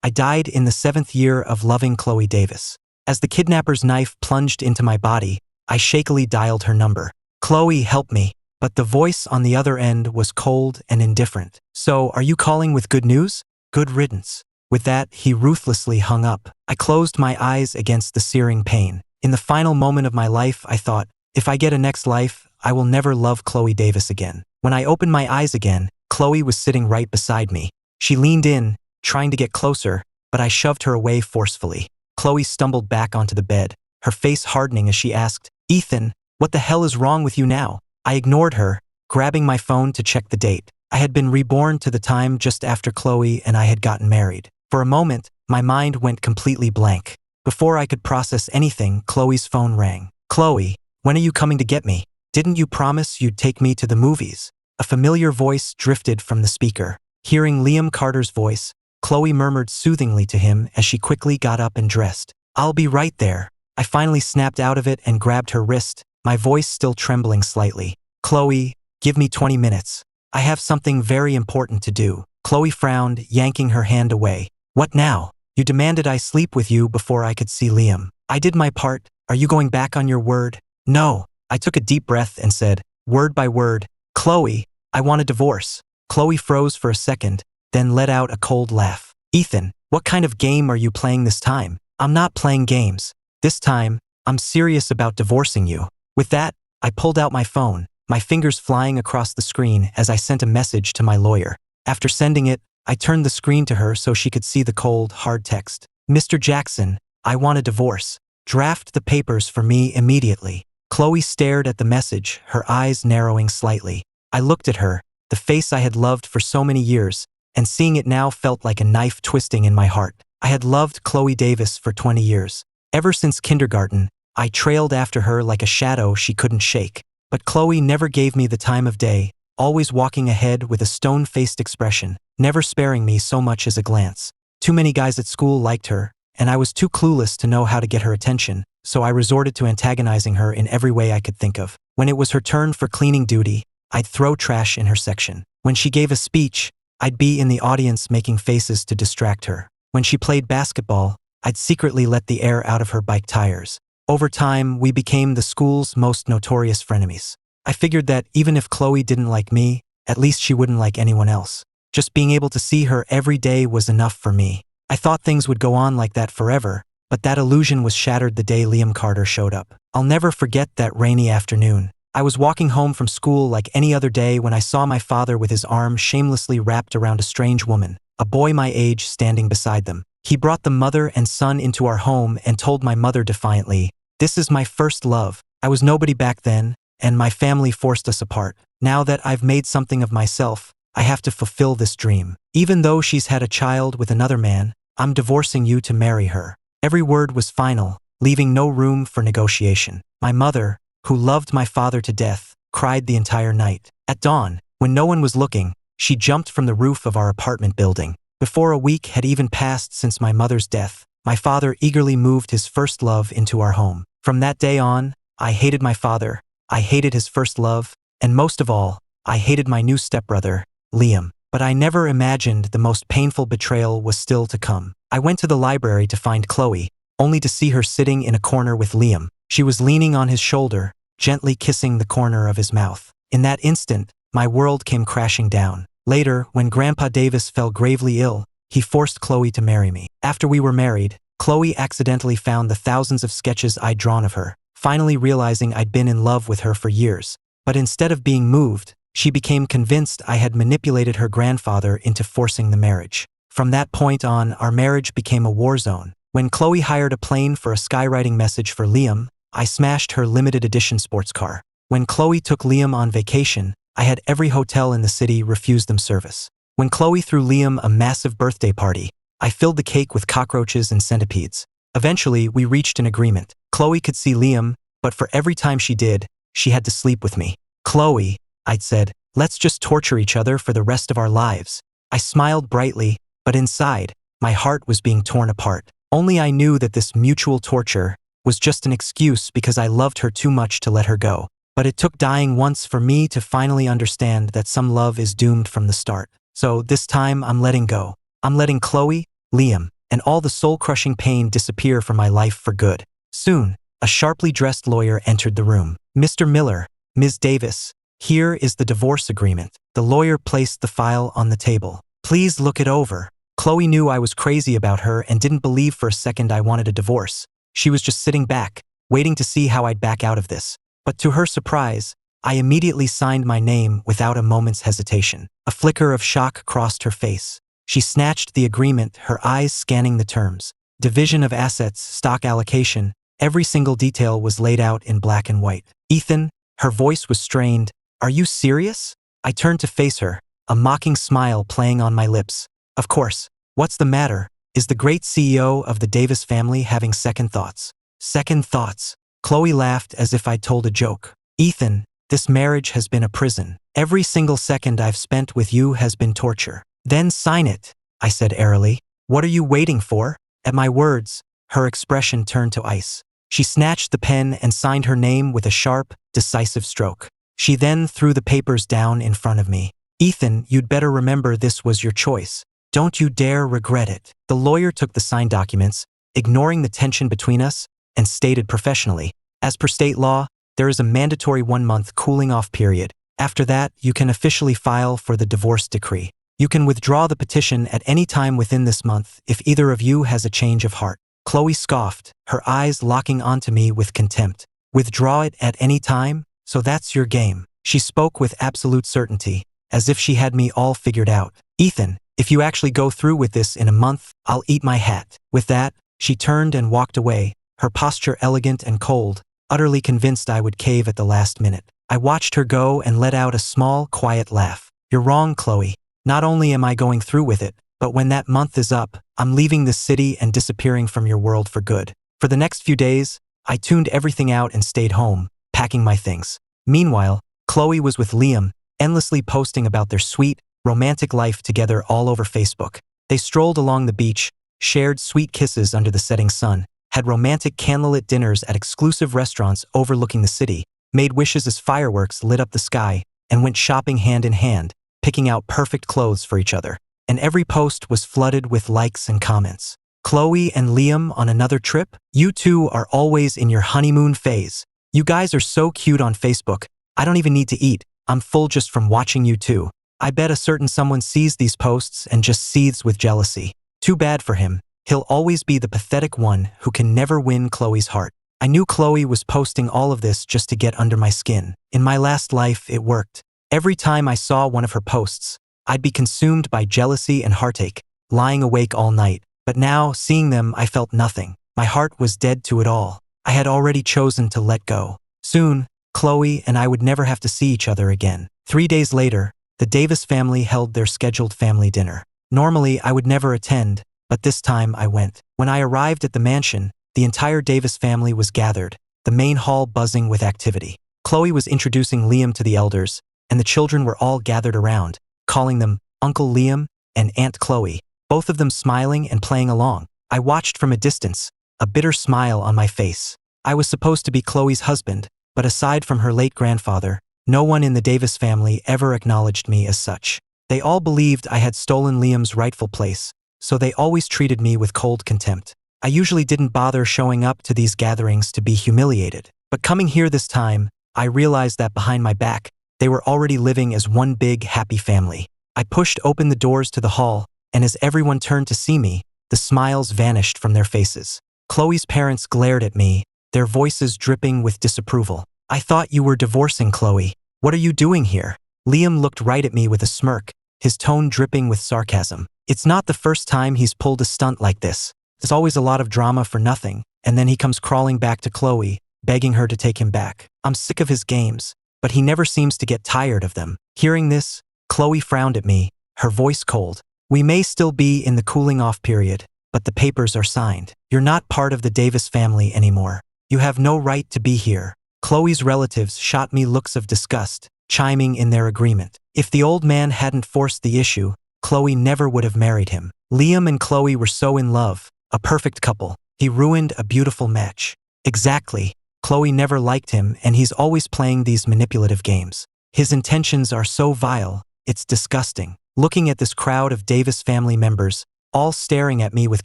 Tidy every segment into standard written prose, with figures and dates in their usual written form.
I died in the 7th year of loving Chloe Davis. As the kidnapper's knife plunged into my body, I shakily dialed her number. Chloe, help me. But the voice on the other end was cold and indifferent. So, are you calling with good news? Good riddance. With that, he ruthlessly hung up. I closed my eyes against the searing pain. In the final moment of my life, I thought, if I get a next life, I will never love Chloe Davis again. When I opened my eyes again, Chloe was sitting right beside me. She leaned in, trying to get closer, but I shoved her away forcefully. Chloe stumbled back onto the bed, her face hardening as she asked, "Ethan, what the hell is wrong with you now?" I ignored her, grabbing my phone to check the date. I had been reborn to the time just after Chloe and I had gotten married. For a moment, my mind went completely blank. Before I could process anything, Chloe's phone rang. "Chloe, when are you coming to get me? Didn't you promise you'd take me to the movies?" A familiar voice drifted from the speaker. Hearing Liam Carter's voice, Chloe murmured soothingly to him as she quickly got up and dressed. "I'll be right there." I finally snapped out of it and grabbed her wrist, my voice still trembling slightly. "Chloe, give me 20 minutes. I have something very important to do." Chloe frowned, yanking her hand away. "What now? You demanded I sleep with you before I could see Liam. I did my part. Are you going back on your word?" "No." I took a deep breath and said, word by word, "Chloe, I want a divorce." Chloe froze for a second, then let out a cold laugh. "Ethan, what kind of game are you playing this time?" "I'm not playing games. This time, I'm serious about divorcing you." With that, I pulled out my phone, my fingers flying across the screen as I sent a message to my lawyer. After sending it, I turned the screen to her so she could see the cold, hard text. "Mr. Jackson, I want a divorce. Draft the papers for me immediately." Chloe stared at the message, her eyes narrowing slightly. I looked at her, the face I had loved for so many years, and seeing it now felt like a knife twisting in my heart. I had loved Chloe Davis for 20 years. Ever since kindergarten, I trailed after her like a shadow she couldn't shake. But Chloe never gave me the time of day, always walking ahead with a stone-faced expression, never sparing me so much as a glance. Too many guys at school liked her, and I was too clueless to know how to get her attention, so I resorted to antagonizing her in every way I could think of. When it was her turn for cleaning duty, I'd throw trash in her section. When she gave a speech, I'd be in the audience making faces to distract her. When she played basketball, I'd secretly let the air out of her bike tires. Over time, we became the school's most notorious frenemies. I figured that even if Chloe didn't like me, at least she wouldn't like anyone else. Just being able to see her every day was enough for me. I thought things would go on like that forever, but that illusion was shattered the day Liam Carter showed up. I'll never forget that rainy afternoon. I was walking home from school like any other day when I saw my father with his arm shamelessly wrapped around a strange woman, a boy my age standing beside them. He brought the mother and son into our home and told my mother defiantly, "This is my first love. I was nobody back then, and my family forced us apart. Now that I've made something of myself, I have to fulfill this dream. Even though she's had a child with another man, I'm divorcing you to marry her." Every word was final, leaving no room for negotiation. My mother, who loved my father to death, cried the entire night. At dawn, when no one was looking, she jumped from the roof of our apartment building. Before a week had even passed since my mother's death, my father eagerly moved his first love into our home. From that day on, I hated my father, I hated his first love, and most of all, I hated my new stepbrother, Liam. But I never imagined the most painful betrayal was still to come. I went to the library to find Chloe, only to see her sitting in a corner with Liam. She was leaning on his shoulder, gently kissing the corner of his mouth. In that instant, my world came crashing down. Later, when Grandpa Davis fell gravely ill, he forced Chloe to marry me. After we were married, Chloe accidentally found the thousands of sketches I'd drawn of her, finally realizing I'd been in love with her for years. But instead of being moved, she became convinced I had manipulated her grandfather into forcing the marriage. From that point on, our marriage became a war zone. When Chloe hired a plane for a skywriting message for Liam, I smashed her limited edition sports car. When Chloe took Liam on vacation, I had every hotel in the city refuse them service. When Chloe threw Liam a massive birthday party, I filled the cake with cockroaches and centipedes. Eventually, we reached an agreement. Chloe could see Liam, but for every time she did, she had to sleep with me. "Chloe," I'd said, "let's just torture each other for the rest of our lives." I smiled brightly, but inside, my heart was being torn apart. Only I knew that this mutual torture was just an excuse because I loved her too much to let her go. But it took dying once for me to finally understand that some love is doomed from the start. So this time I'm letting go. I'm letting Chloe, Liam, and all the soul-crushing pain disappear from my life for good. Soon, a sharply dressed lawyer entered the room. Mr. Miller, Ms. Davis, here is the divorce agreement. The lawyer placed the file on the table. Please look it over. Chloe knew I was crazy about her and didn't believe for a second I wanted a divorce. She was just sitting back, waiting to see how I'd back out of this. But to her surprise, I immediately signed my name without a moment's hesitation. A flicker of shock crossed her face. She snatched the agreement, her eyes scanning the terms. Division of assets, stock allocation, every single detail was laid out in black and white. Ethan, her voice was strained. Are you serious? I turned to face her, a mocking smile playing on my lips. Of course. What's the matter? Is the great CEO of the Davis family having second thoughts? Second thoughts. Chloe laughed as if I'd told a joke. Ethan, this marriage has been a prison. Every single second I've spent with you has been torture. Then sign it, I said airily. What are you waiting for? At my words, her expression turned to ice. She snatched the pen and signed her name with a sharp, decisive stroke. She then threw the papers down in front of me. Ethan, you'd better remember this was your choice. Don't you dare regret it. The lawyer took the signed documents, ignoring the tension between us, and stated professionally, as per state law, there is a mandatory 1-month cooling-off period. After that, you can officially file for the divorce decree. You can withdraw the petition at any time within this month if either of you has a change of heart. Chloe scoffed, her eyes locking onto me with contempt. Withdraw it at any time? So that's your game. She spoke with absolute certainty, as if she had me all figured out. Ethan, if you actually go through with this in a month, I'll eat my hat. With that, she turned and walked away, her posture elegant and cold, utterly convinced I would cave at the last minute. I watched her go and let out a small, quiet laugh. You're wrong, Chloe. Not only am I going through with it, but when that month is up, I'm leaving this city and disappearing from your world for good. For the next few days, I tuned everything out and stayed home, packing my things. Meanwhile, Chloe was with Liam, endlessly posting about their sweet, romantic life together all over Facebook. They strolled along the beach, shared sweet kisses under the setting sun, had romantic candlelit dinners at exclusive restaurants overlooking the city, made wishes as fireworks lit up the sky, and went shopping hand in hand, picking out perfect clothes for each other. And every post was flooded with likes and comments. Chloe and Liam on another trip? You two are always in your honeymoon phase. You guys are so cute on Facebook. I don't even need to eat. I'm full just from watching you two. I bet a certain someone sees these posts and just seethes with jealousy. Too bad for him. He'll always be the pathetic one who can never win Chloe's heart. I knew Chloe was posting all of this just to get under my skin. In my last life, it worked. Every time I saw one of her posts, I'd be consumed by jealousy and heartache, lying awake all night. But now, seeing them, I felt nothing. My heart was dead to it all. I had already chosen to let go. Soon, Chloe and I would never have to see each other again. 3 days later, the Davis family held their scheduled family dinner. Normally, I would never attend, but this time I went. When I arrived at the mansion, the entire Davis family was gathered, the main hall buzzing with activity. Chloe was introducing Liam to the elders, and the children were all gathered around, calling them Uncle Liam and Aunt Chloe, both of them smiling and playing along. I watched from a distance, a bitter smile on my face. I was supposed to be Chloe's husband, but aside from her late grandfather, no one in the Davis family ever acknowledged me as such. They all believed I had stolen Liam's rightful place, so they always treated me with cold contempt. I usually didn't bother showing up to these gatherings to be humiliated, but coming here this time, I realized that behind my back, they were already living as one big, happy family. I pushed open the doors to the hall, and as everyone turned to see me, the smiles vanished from their faces. Chloe's parents glared at me, their voices dripping with disapproval. I thought you were divorcing, Chloe. What are you doing here? Liam looked right at me with a smirk, his tone dripping with sarcasm. It's not the first time he's pulled a stunt like this. There's always a lot of drama for nothing, and then he comes crawling back to Chloe, begging her to take him back. I'm sick of his games, but he never seems to get tired of them. Hearing this, Chloe frowned at me, her voice cold. We may still be in the cooling-off period, but the papers are signed. You're not part of the Davis family anymore. You have no right to be here. Chloe's relatives shot me looks of disgust, chiming in their agreement. If the old man hadn't forced the issue, Chloe never would have married him. Liam and Chloe were so in love, a perfect couple. He ruined a beautiful match. Exactly. Chloe never liked him, and he's always playing these manipulative games. His intentions are so vile, it's disgusting. Looking at this crowd of Davis family members, all staring at me with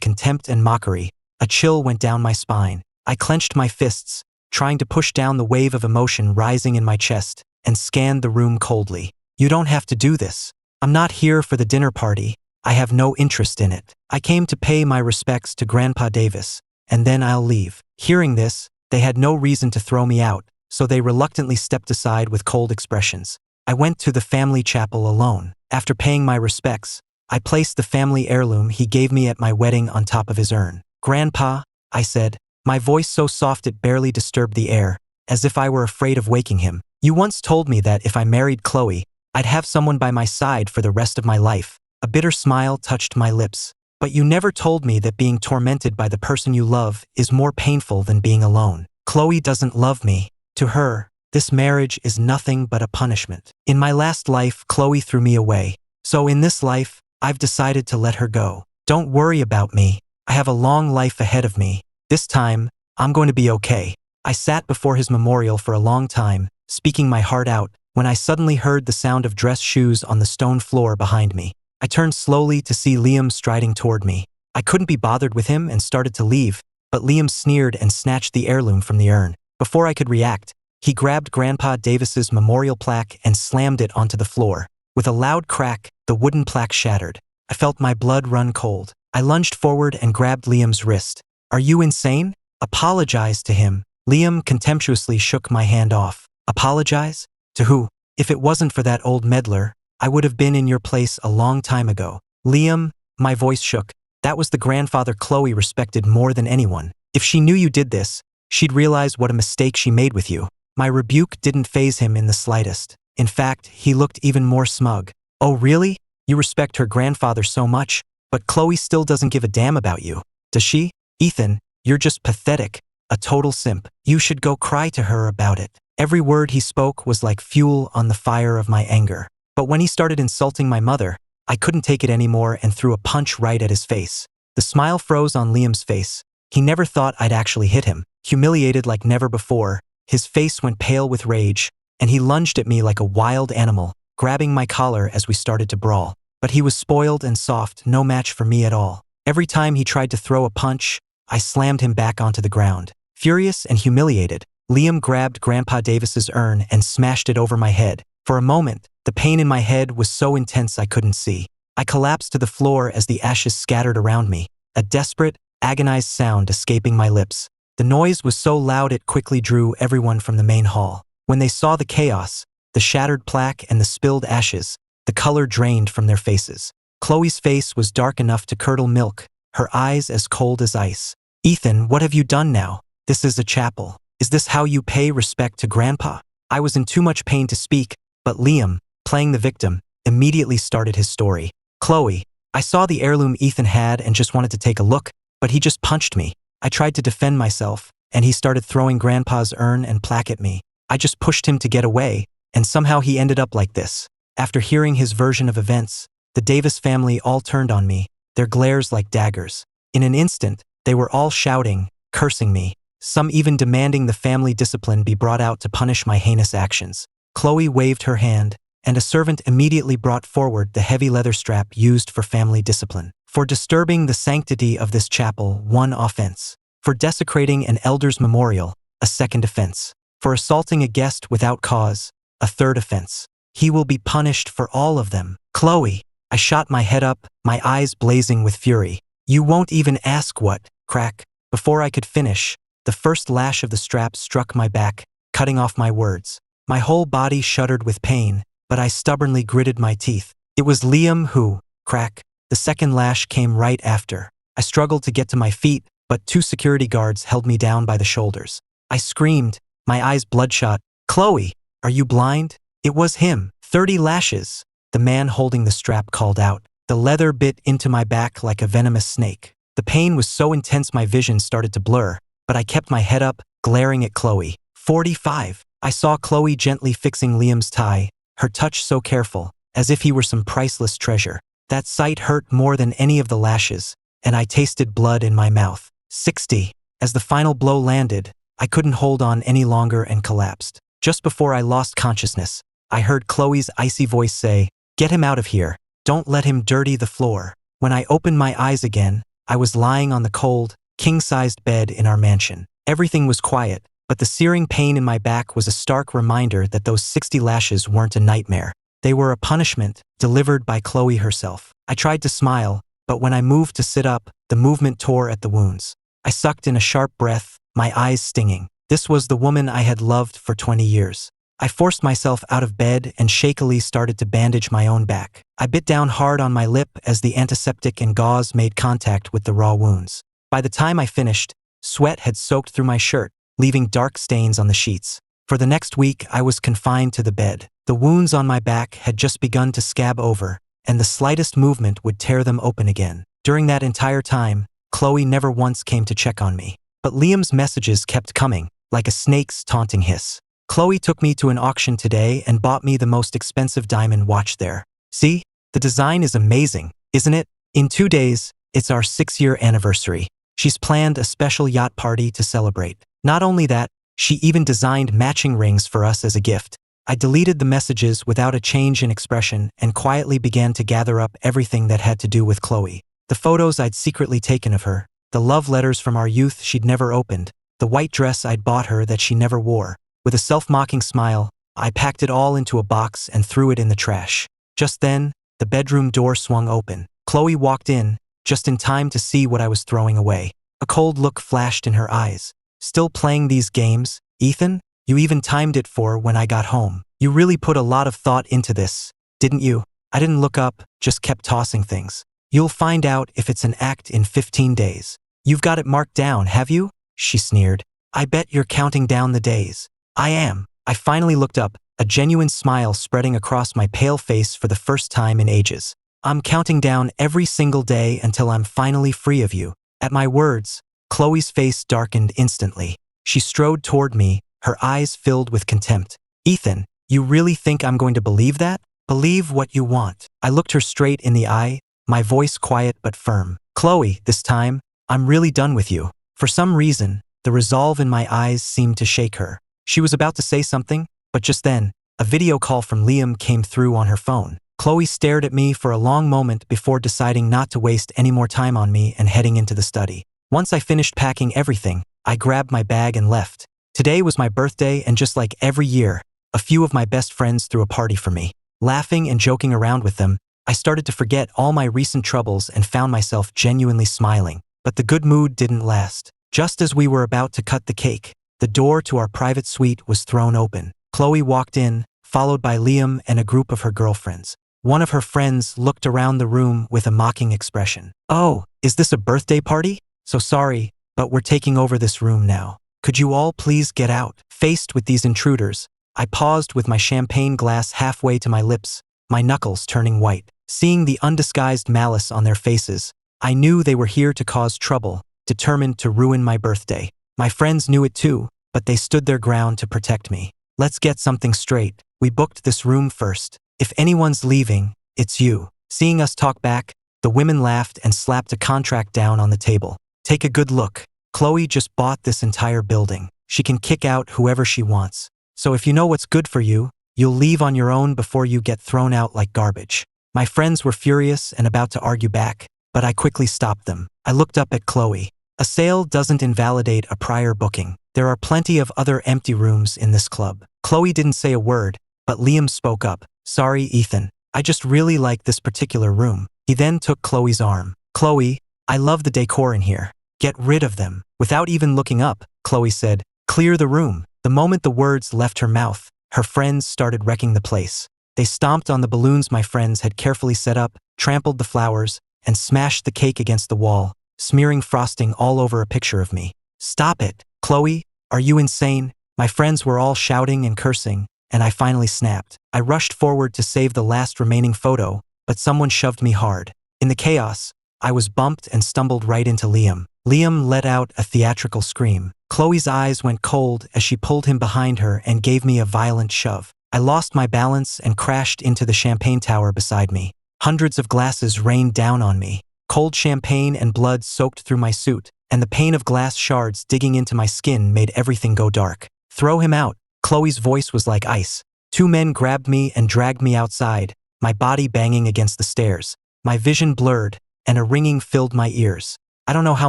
contempt and mockery. A chill went down my spine. I clenched my fists, trying to push down the wave of emotion rising in my chest, and scanned the room coldly. You don't have to do this. I'm not here for the dinner party. I have no interest in it. I came to pay my respects to Grandpa Davis, and then I'll leave. Hearing this, they had no reason to throw me out, so they reluctantly stepped aside with cold expressions. I went to the family chapel alone. After paying my respects, I placed the family heirloom he gave me at my wedding on top of his urn. Grandpa, I said, my voice so soft it barely disturbed the air, as if I were afraid of waking him. You once told me that if I married Chloe, I'd have someone by my side for the rest of my life. A bitter smile touched my lips. But you never told me that being tormented by the person you love is more painful than being alone. Chloe doesn't love me. To her, this marriage is nothing but a punishment. In my last life, Chloe threw me away. So in this life, I've decided to let her go. Don't worry about me. I have a long life ahead of me. This time, I'm going to be okay. I sat before his memorial for a long time, speaking my heart out, when I suddenly heard the sound of dress shoes on the stone floor behind me. I turned slowly to see Liam striding toward me. I couldn't be bothered with him and started to leave, but Liam sneered and snatched the heirloom from the urn. Before I could react, he grabbed Grandpa Davis's memorial plaque and slammed it onto the floor. With a loud crack, the wooden plaque shattered. I felt my blood run cold. I lunged forward and grabbed Liam's wrist. Are you insane? Apologize to him. Liam contemptuously shook my hand off. Apologize? To who? If it wasn't for that old meddler, I would have been in your place a long time ago. Liam, my voice shook. That was the grandfather Chloe respected more than anyone. If she knew you did this, she'd realize what a mistake she made with you. My rebuke didn't faze him in the slightest. In fact, he looked even more smug. Oh really? You respect her grandfather so much, but Chloe still doesn't give a damn about you. Does she? Ethan, you're just pathetic. A total simp. You should go cry to her about it. Every word he spoke was like fuel on the fire of my anger. But when he started insulting my mother, I couldn't take it anymore and threw a punch right at his face. The smile froze on Liam's face. He never thought I'd actually hit him. Humiliated like never before, his face went pale with rage, and he lunged at me like a wild animal, grabbing my collar as we started to brawl. But he was spoiled and soft, no match for me at all. Every time he tried to throw a punch, I slammed him back onto the ground. Furious and humiliated, Liam grabbed Grandpa Davis's urn and smashed it over my head. For a moment, the pain in my head was so intense I couldn't see. I collapsed to the floor as the ashes scattered around me, a desperate, agonized sound escaping my lips. The noise was so loud it quickly drew everyone from the main hall. When they saw the chaos, the shattered plaque and the spilled ashes, the color drained from their faces. Chloe's face was dark enough to curdle milk, her eyes as cold as ice. Ethan, what have you done now? This is a chapel. Is this how you pay respect to Grandpa? I was in too much pain to speak, but Liam, playing the victim, immediately started his story. Chloe, I saw the heirloom Ethan had and just wanted to take a look, but he just punched me. I tried to defend myself, and he started throwing Grandpa's urn and plaque at me. I just pushed him to get away, and somehow he ended up like this. After hearing his version of events, the Davis family all turned on me, their glares like daggers. In an instant, they were all shouting, cursing me, some even demanding the family discipline be brought out to punish my heinous actions. Chloe waved her hand, and a servant immediately brought forward the heavy leather strap used for family discipline. For disturbing the sanctity of this chapel, 1 offense. For desecrating an elder's memorial, a 2nd offense. For assaulting a guest without cause, a 3rd offense. He will be punished for all of them. Chloe, I shot my head up, my eyes blazing with fury. You won't even ask what, crack. Before I could finish, the first lash of the strap struck my back, cutting off my words. My whole body shuddered with pain, but I stubbornly gritted my teeth. It was Liam who, crack. The 2nd lash came right after. I struggled to get to my feet, but 2 security guards held me down by the shoulders. I screamed, my eyes bloodshot. Chloe, are you blind? It was him. 30 lashes. The man holding the strap called out. The leather bit into my back like a venomous snake. The pain was so intense my vision started to blur, but I kept my head up, glaring at Chloe. 45. I saw Chloe gently fixing Liam's tie, her touch so careful, as if he were some priceless treasure. That sight hurt more than any of the lashes, and I tasted blood in my mouth. 60. As the final blow landed, I couldn't hold on any longer and collapsed. Just before I lost consciousness, I heard Chloe's icy voice say, "Get him out of here. Don't let him dirty the floor." When I opened my eyes again, I was lying on the cold, king-sized bed in our mansion. Everything was quiet, but the searing pain in my back was a stark reminder that those 60 lashes weren't a nightmare. They were a punishment, delivered by Chloe herself. I tried to smile, but when I moved to sit up, the movement tore at the wounds. I sucked in a sharp breath, my eyes stinging. This was the woman I had loved for 20 years. I forced myself out of bed and shakily started to bandage my own back. I bit down hard on my lip as the antiseptic and gauze made contact with the raw wounds. By the time I finished, sweat had soaked through my shirt, leaving dark stains on the sheets. For the next week, I was confined to the bed. The wounds on my back had just begun to scab over, and the slightest movement would tear them open again. During that entire time, Chloe never once came to check on me. But Liam's messages kept coming, like a snake's taunting hiss. Chloe took me to an auction today and bought me the most expensive diamond watch there. See? The design is amazing, isn't it? In 2 days, it's our 6-year anniversary. She's planned a special yacht party to celebrate. Not only that, she even designed matching rings for us as a gift. I deleted the messages without a change in expression and quietly began to gather up everything that had to do with Chloe. The photos I'd secretly taken of her, the love letters from our youth she'd never opened, the white dress I'd bought her that she never wore. With a self-mocking smile, I packed it all into a box and threw it in the trash. Just then, the bedroom door swung open. Chloe walked in, just in time to see what I was throwing away. A cold look flashed in her eyes. Still playing these games, Ethan? You even timed it for when I got home. You really put a lot of thought into this, didn't you? I didn't look up, just kept tossing things. You'll find out if it's an act in 15 days. You've got it marked down, have you? She sneered. I bet you're counting down the days. I am. I finally looked up, a genuine smile spreading across my pale face for the first time in ages. I'm counting down every single day until I'm finally free of you. At my words, Chloe's face darkened instantly. She strode toward me, her eyes filled with contempt. Ethan, you really think I'm going to believe that? Believe what you want. I looked her straight in the eye, my voice quiet but firm. Chloe, this time, I'm really done with you. For some reason, the resolve in my eyes seemed to shake her. She was about to say something, but just then, a video call from Liam came through on her phone. Chloe stared at me for a long moment before deciding not to waste any more time on me and heading into the study. Once I finished packing everything, I grabbed my bag and left. Today was my birthday, and just like every year, a few of my best friends threw a party for me. Laughing and joking around with them, I started to forget all my recent troubles and found myself genuinely smiling. But the good mood didn't last. Just as we were about to cut the cake, the door to our private suite was thrown open. Chloe walked in, followed by Liam and a group of her girlfriends. One of her friends looked around the room with a mocking expression. Oh, is this a birthday party? So sorry, but we're taking over this room now. Could you all please get out? Faced with these intruders, I paused with my champagne glass halfway to my lips, my knuckles turning white. Seeing the undisguised malice on their faces, I knew they were here to cause trouble, determined to ruin my birthday. My friends knew it too, but they stood their ground to protect me. Let's get something straight. We booked this room first. If anyone's leaving, it's you. Seeing us talk back, the women laughed and slapped a contract down on the table. Take a good look. Chloe just bought this entire building. She can kick out whoever she wants. So if you know what's good for you, you'll leave on your own before you get thrown out like garbage. My friends were furious and about to argue back, but I quickly stopped them. I looked up at Chloe. A sale doesn't invalidate a prior booking. There are plenty of other empty rooms in this club. Chloe didn't say a word, but Liam spoke up. Sorry, Ethan. I just really like this particular room. He then took Chloe's arm. Chloe, I love the decor in here. Get rid of them. Without even looking up, Chloe said, clear the room. The moment the words left her mouth, her friends started wrecking the place. They stomped on the balloons my friends had carefully set up, trampled the flowers, and smashed the cake against the wall, smearing frosting all over a picture of me. Stop it. Chloe, are you insane? My friends were all shouting and cursing, and I finally snapped. I rushed forward to save the last remaining photo, but someone shoved me hard. In the chaos, I was bumped and stumbled right into Liam. Liam let out a theatrical scream. Chloe's eyes went cold as she pulled him behind her and gave me a violent shove. I lost my balance and crashed into the champagne tower beside me. Hundreds of glasses rained down on me. Cold champagne and blood soaked through my suit, and the pain of glass shards digging into my skin made everything go dark. Throw him out. Chloe's voice was like ice. 2 men grabbed me and dragged me outside, my body banging against the stairs. My vision blurred, and a ringing filled my ears. I don't know how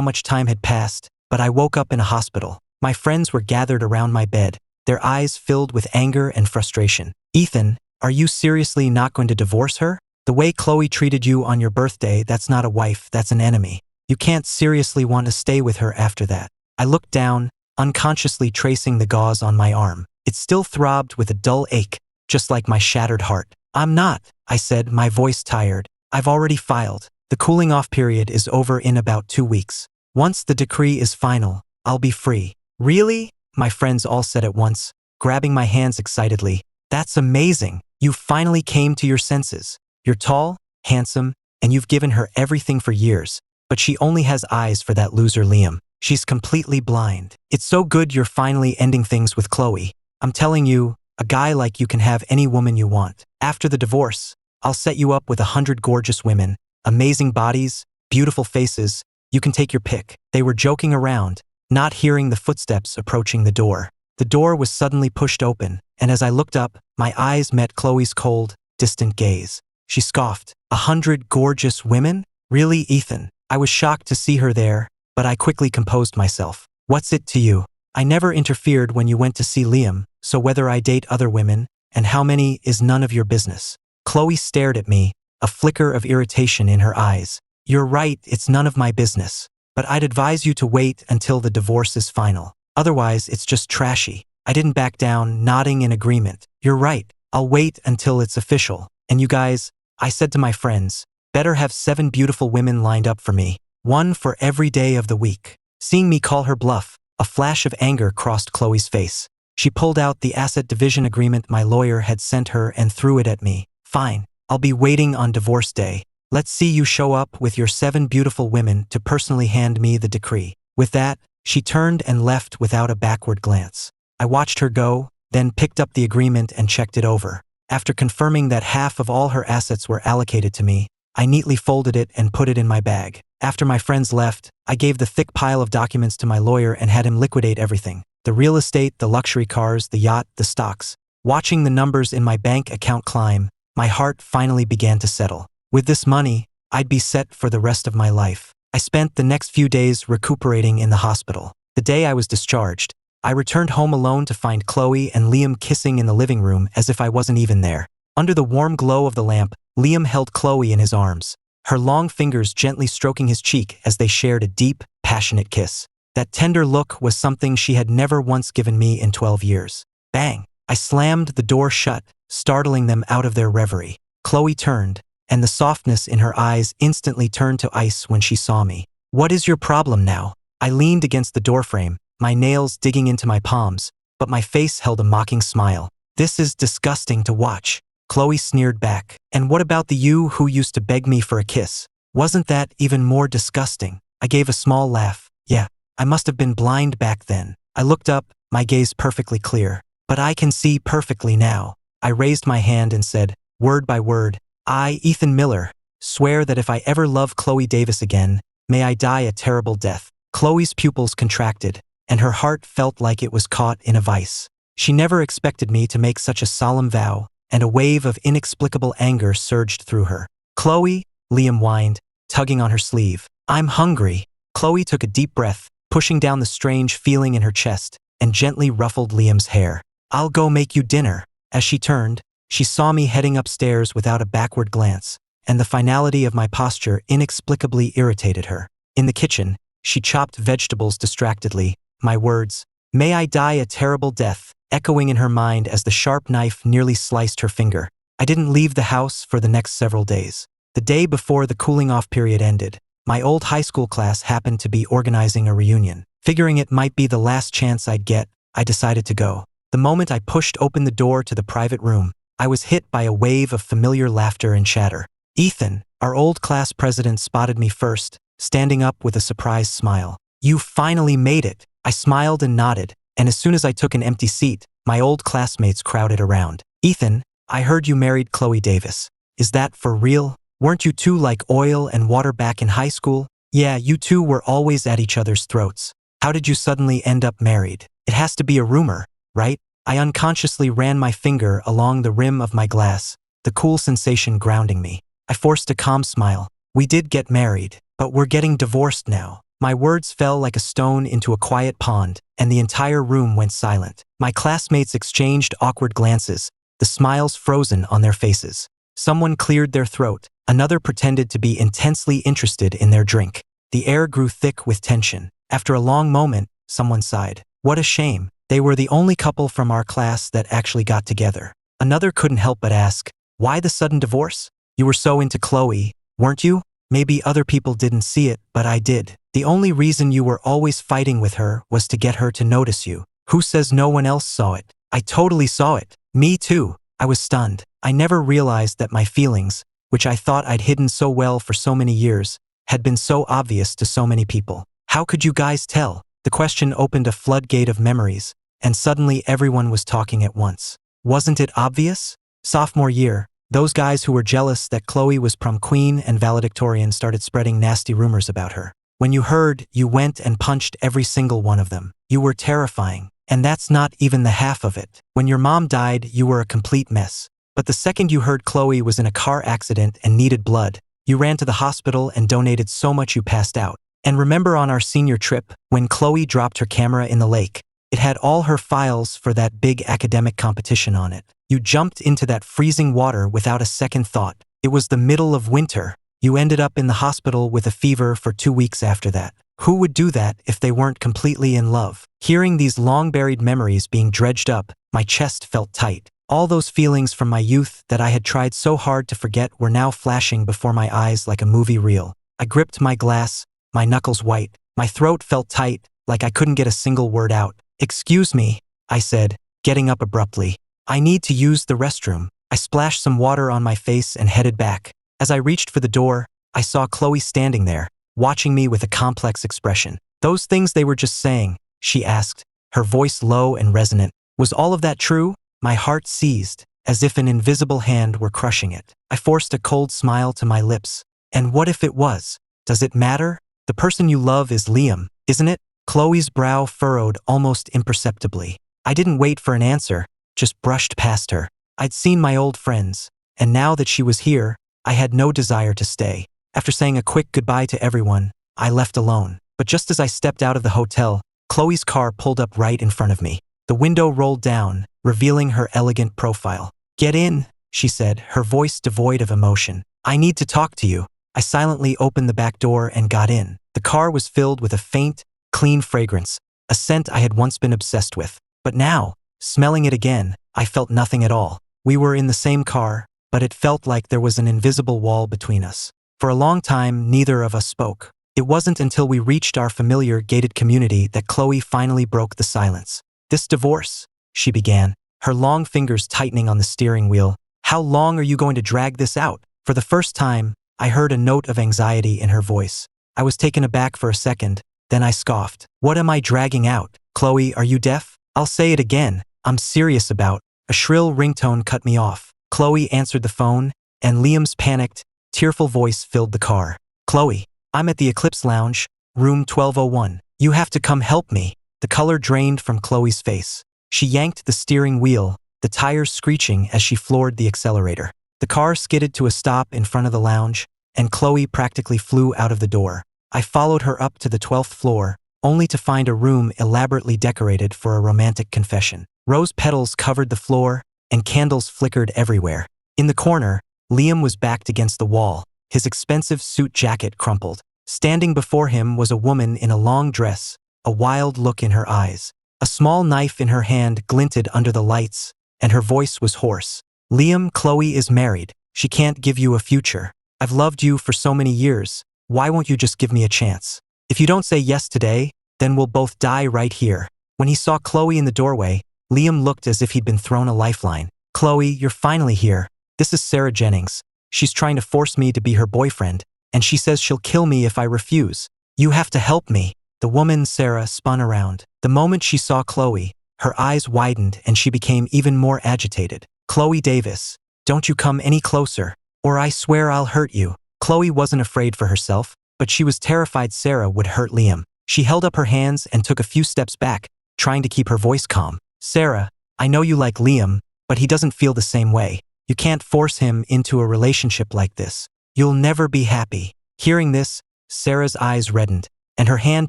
much time had passed, but I woke up in a hospital. My friends were gathered around my bed, their eyes filled with anger and frustration. Ethan, are you seriously not going to divorce her? The way Chloe treated you on your birthday, that's not a wife, that's an enemy. You can't seriously want to stay with her after that. I looked down, unconsciously tracing the gauze on my arm. It still throbbed with a dull ache, just like my shattered heart. I'm not, I said, my voice tired. I've already filed. The cooling off period is over in about 2 weeks. Once the decree is final, I'll be free. Really? My friends all said at once, grabbing my hands excitedly. That's amazing. You finally came to your senses. You're tall, handsome, and you've given her everything for years, but she only has eyes for that loser Liam. She's completely blind. It's so good you're finally ending things with Chloe. I'm telling you, a guy like you can have any woman you want. After the divorce, I'll set you up with 100 gorgeous women, amazing bodies, beautiful faces. You can take your pick. They were joking around, not hearing the footsteps approaching the door. The door was suddenly pushed open, and as I looked up, my eyes met Chloe's cold, distant gaze. She scoffed. 100 gorgeous women? Really, Ethan? I was shocked to see her there, but I quickly composed myself. What's it to you? I never interfered when you went to see Liam, so whether I date other women, and how many, is none of your business. Chloe stared at me, a flicker of irritation in her eyes. You're right, it's none of my business. But I'd advise you to wait until the divorce is final. Otherwise, it's just trashy. I didn't back down, nodding in agreement. You're right, I'll wait until it's official. And you guys, I said to my friends, better have 7 beautiful women lined up for me, 1 for every day of the week. Seeing me call her bluff, a flash of anger crossed Chloe's face. She pulled out the asset division agreement my lawyer had sent her and threw it at me. Fine, I'll be waiting on divorce day. Let's see you show up with your 7 beautiful women to personally hand me the decree. With that, she turned and left without a backward glance. I watched her go, then picked up the agreement and checked it over. After confirming that half of all her assets were allocated to me, I neatly folded it and put it in my bag. After my friends left, I gave the thick pile of documents to my lawyer and had him liquidate everything. The real estate, the luxury cars, the yacht, the stocks. Watching the numbers in my bank account climb, my heart finally began to settle. With this money, I'd be set for the rest of my life. I spent the next few days recuperating in the hospital. The day I was discharged, I returned home alone to find Chloe and Liam kissing in the living room as if I wasn't even there. Under the warm glow of the lamp, Liam held Chloe in his arms, her long fingers gently stroking his cheek as they shared a deep, passionate kiss. That tender look was something she had never once given me in 12 years. Bang! I slammed the door shut, startling them out of their reverie. Chloe turned, and the softness in her eyes instantly turned to ice when she saw me. What is your problem now? I leaned against the doorframe, my nails digging into my palms, but my face held a mocking smile. This is disgusting to watch. Chloe sneered back. And what about the you who used to beg me for a kiss? Wasn't that even more disgusting? I gave a small laugh. Yeah, I must have been blind back then. I looked up, my gaze perfectly clear. But I can see perfectly now. I raised my hand and said, word by word, I, Ethan Miller, swear that if I ever love Chloe Davis again, may I die a terrible death. Chloe's pupils contracted, and her heart felt like it was caught in a vice. She never expected me to make such a solemn vow, and a wave of inexplicable anger surged through her. Chloe, Liam whined, tugging on her sleeve. I'm hungry. Chloe took a deep breath, pushing down the strange feeling in her chest, and gently ruffled Liam's hair. I'll go make you dinner. As she turned, she saw me heading upstairs without a backward glance, and the finality of my posture inexplicably irritated her. In the kitchen, she chopped vegetables distractedly, my words, may I die a terrible death, echoing in her mind as the sharp knife nearly sliced her finger. I didn't leave the house for the next several days. The day before the cooling-off period ended, my old high school class happened to be organizing a reunion. Figuring it might be the last chance I'd get, I decided to go. The moment I pushed open the door to the private room, I was hit by a wave of familiar laughter and chatter. Ethan, our old class president, spotted me first, standing up with a surprised smile. You finally made it. I smiled and nodded, and as soon as I took an empty seat, my old classmates crowded around. Ethan, I heard you married Chloe Davis. Is that for real? Weren't you two like oil and water back in high school? Yeah, you two were always at each other's throats. How did you suddenly end up married? It has to be a rumor, right? I unconsciously ran my finger along the rim of my glass, the cool sensation grounding me. I forced a calm smile. We did get married, but we're getting divorced now. My words fell like a stone into a quiet pond, and the entire room went silent. My classmates exchanged awkward glances, the smiles frozen on their faces. Someone cleared their throat, another pretended to be intensely interested in their drink. The air grew thick with tension. After a long moment, someone sighed. What a shame. They were the only couple from our class that actually got together. Another couldn't help but ask, why the sudden divorce? You were so into Chloe, weren't you? Maybe other people didn't see it, but I did. The only reason you were always fighting with her was to get her to notice you. Who says no one else saw it? I totally saw it. Me too. I was stunned. I never realized that my feelings, which I thought I'd hidden so well for so many years, had been so obvious to so many people. How could you guys tell? The question opened a floodgate of memories, and suddenly everyone was talking at once. Wasn't it obvious? Sophomore year, those guys who were jealous that Chloe was prom queen and valedictorian started spreading nasty rumors about her. When you heard, you went and punched every single one of them. You were terrifying. And that's not even the half of it. When your mom died, you were a complete mess. But the second you heard Chloe was in a car accident and needed blood, you ran to the hospital and donated so much you passed out. And remember on our senior trip, when Chloe dropped her camera in the lake, it had all her files for that big academic competition on it. You jumped into that freezing water without a second thought. It was the middle of winter. You ended up in the hospital with a fever for 2 weeks after that. Who would do that if they weren't completely in love? Hearing these long-buried memories being dredged up, my chest felt tight. All those feelings from my youth that I had tried so hard to forget were now flashing before my eyes like a movie reel. I gripped my glass, my knuckles white. My throat felt tight, like I couldn't get a single word out. "Excuse me," I said, getting up abruptly. "I need to use the restroom." I splashed some water on my face and headed back. As I reached for the door, I saw Chloe standing there, watching me with a complex expression. "Those things they were just saying," she asked, her voice low and resonant. "Was all of that true?" My heart seized, as if an invisible hand were crushing it. I forced a cold smile to my lips. "And what if it was? Does it matter? The person you love is Liam, isn't it?" Chloe's brow furrowed almost imperceptibly. I didn't wait for an answer, just brushed past her. I'd seen my old friends, and now that she was here, I had no desire to stay. After saying a quick goodbye to everyone, I left alone. But just as I stepped out of the hotel, Chloe's car pulled up right in front of me. The window rolled down, revealing her elegant profile. "Get in," she said, her voice devoid of emotion. "I need to talk to you." I silently opened the back door and got in. The car was filled with a faint, clean fragrance, a scent I had once been obsessed with. But now, smelling it again, I felt nothing at all. We were in the same car, but it felt like there was an invisible wall between us. For a long time, neither of us spoke. It wasn't until we reached our familiar gated community that Chloe finally broke the silence. "This divorce," she began, her long fingers tightening on the steering wheel. "How long are you going to drag this out?" For the first time, I heard a note of anxiety in her voice. I was taken aback for a second, then I scoffed. "What am I dragging out? Chloe, are you deaf? I'll say it again. I'm serious about." A shrill ringtone cut me off. Chloe answered the phone, and Liam's panicked, tearful voice filled the car. "Chloe, I'm at the Eclipse Lounge, room 1201. You have to come help me." The color drained from Chloe's face. She yanked the steering wheel, the tires screeching as she floored the accelerator. The car skidded to a stop in front of the lounge, and Chloe practically flew out of the door. I followed her up to the 12th floor, only to find a room elaborately decorated for a romantic confession. Rose petals covered the floor, and candles flickered everywhere. In the corner, Liam was backed against the wall, his expensive suit jacket crumpled. Standing before him was a woman in a long dress, a wild look in her eyes. A small knife in her hand glinted under the lights, and her voice was hoarse. "Liam, Chloe is married. She can't give you a future. I've loved you for so many years. Why won't you just give me a chance? If you don't say yes today, then we'll both die right here." When he saw Chloe in the doorway, Liam looked as if he'd been thrown a lifeline. "Chloe, you're finally here. This is Sarah Jennings. She's trying to force me to be her boyfriend, and she says she'll kill me if I refuse. You have to help me." The woman, Sarah, spun around. The moment she saw Chloe, her eyes widened and she became even more agitated. "Chloe Davis, don't you come any closer, or I swear I'll hurt you." Chloe wasn't afraid for herself, but she was terrified Sarah would hurt Liam. She held up her hands and took a few steps back, trying to keep her voice calm. "Sarah, I know you like Liam, but he doesn't feel the same way. You can't force him into a relationship like this. You'll never be happy." Hearing this, Sarah's eyes reddened, and her hand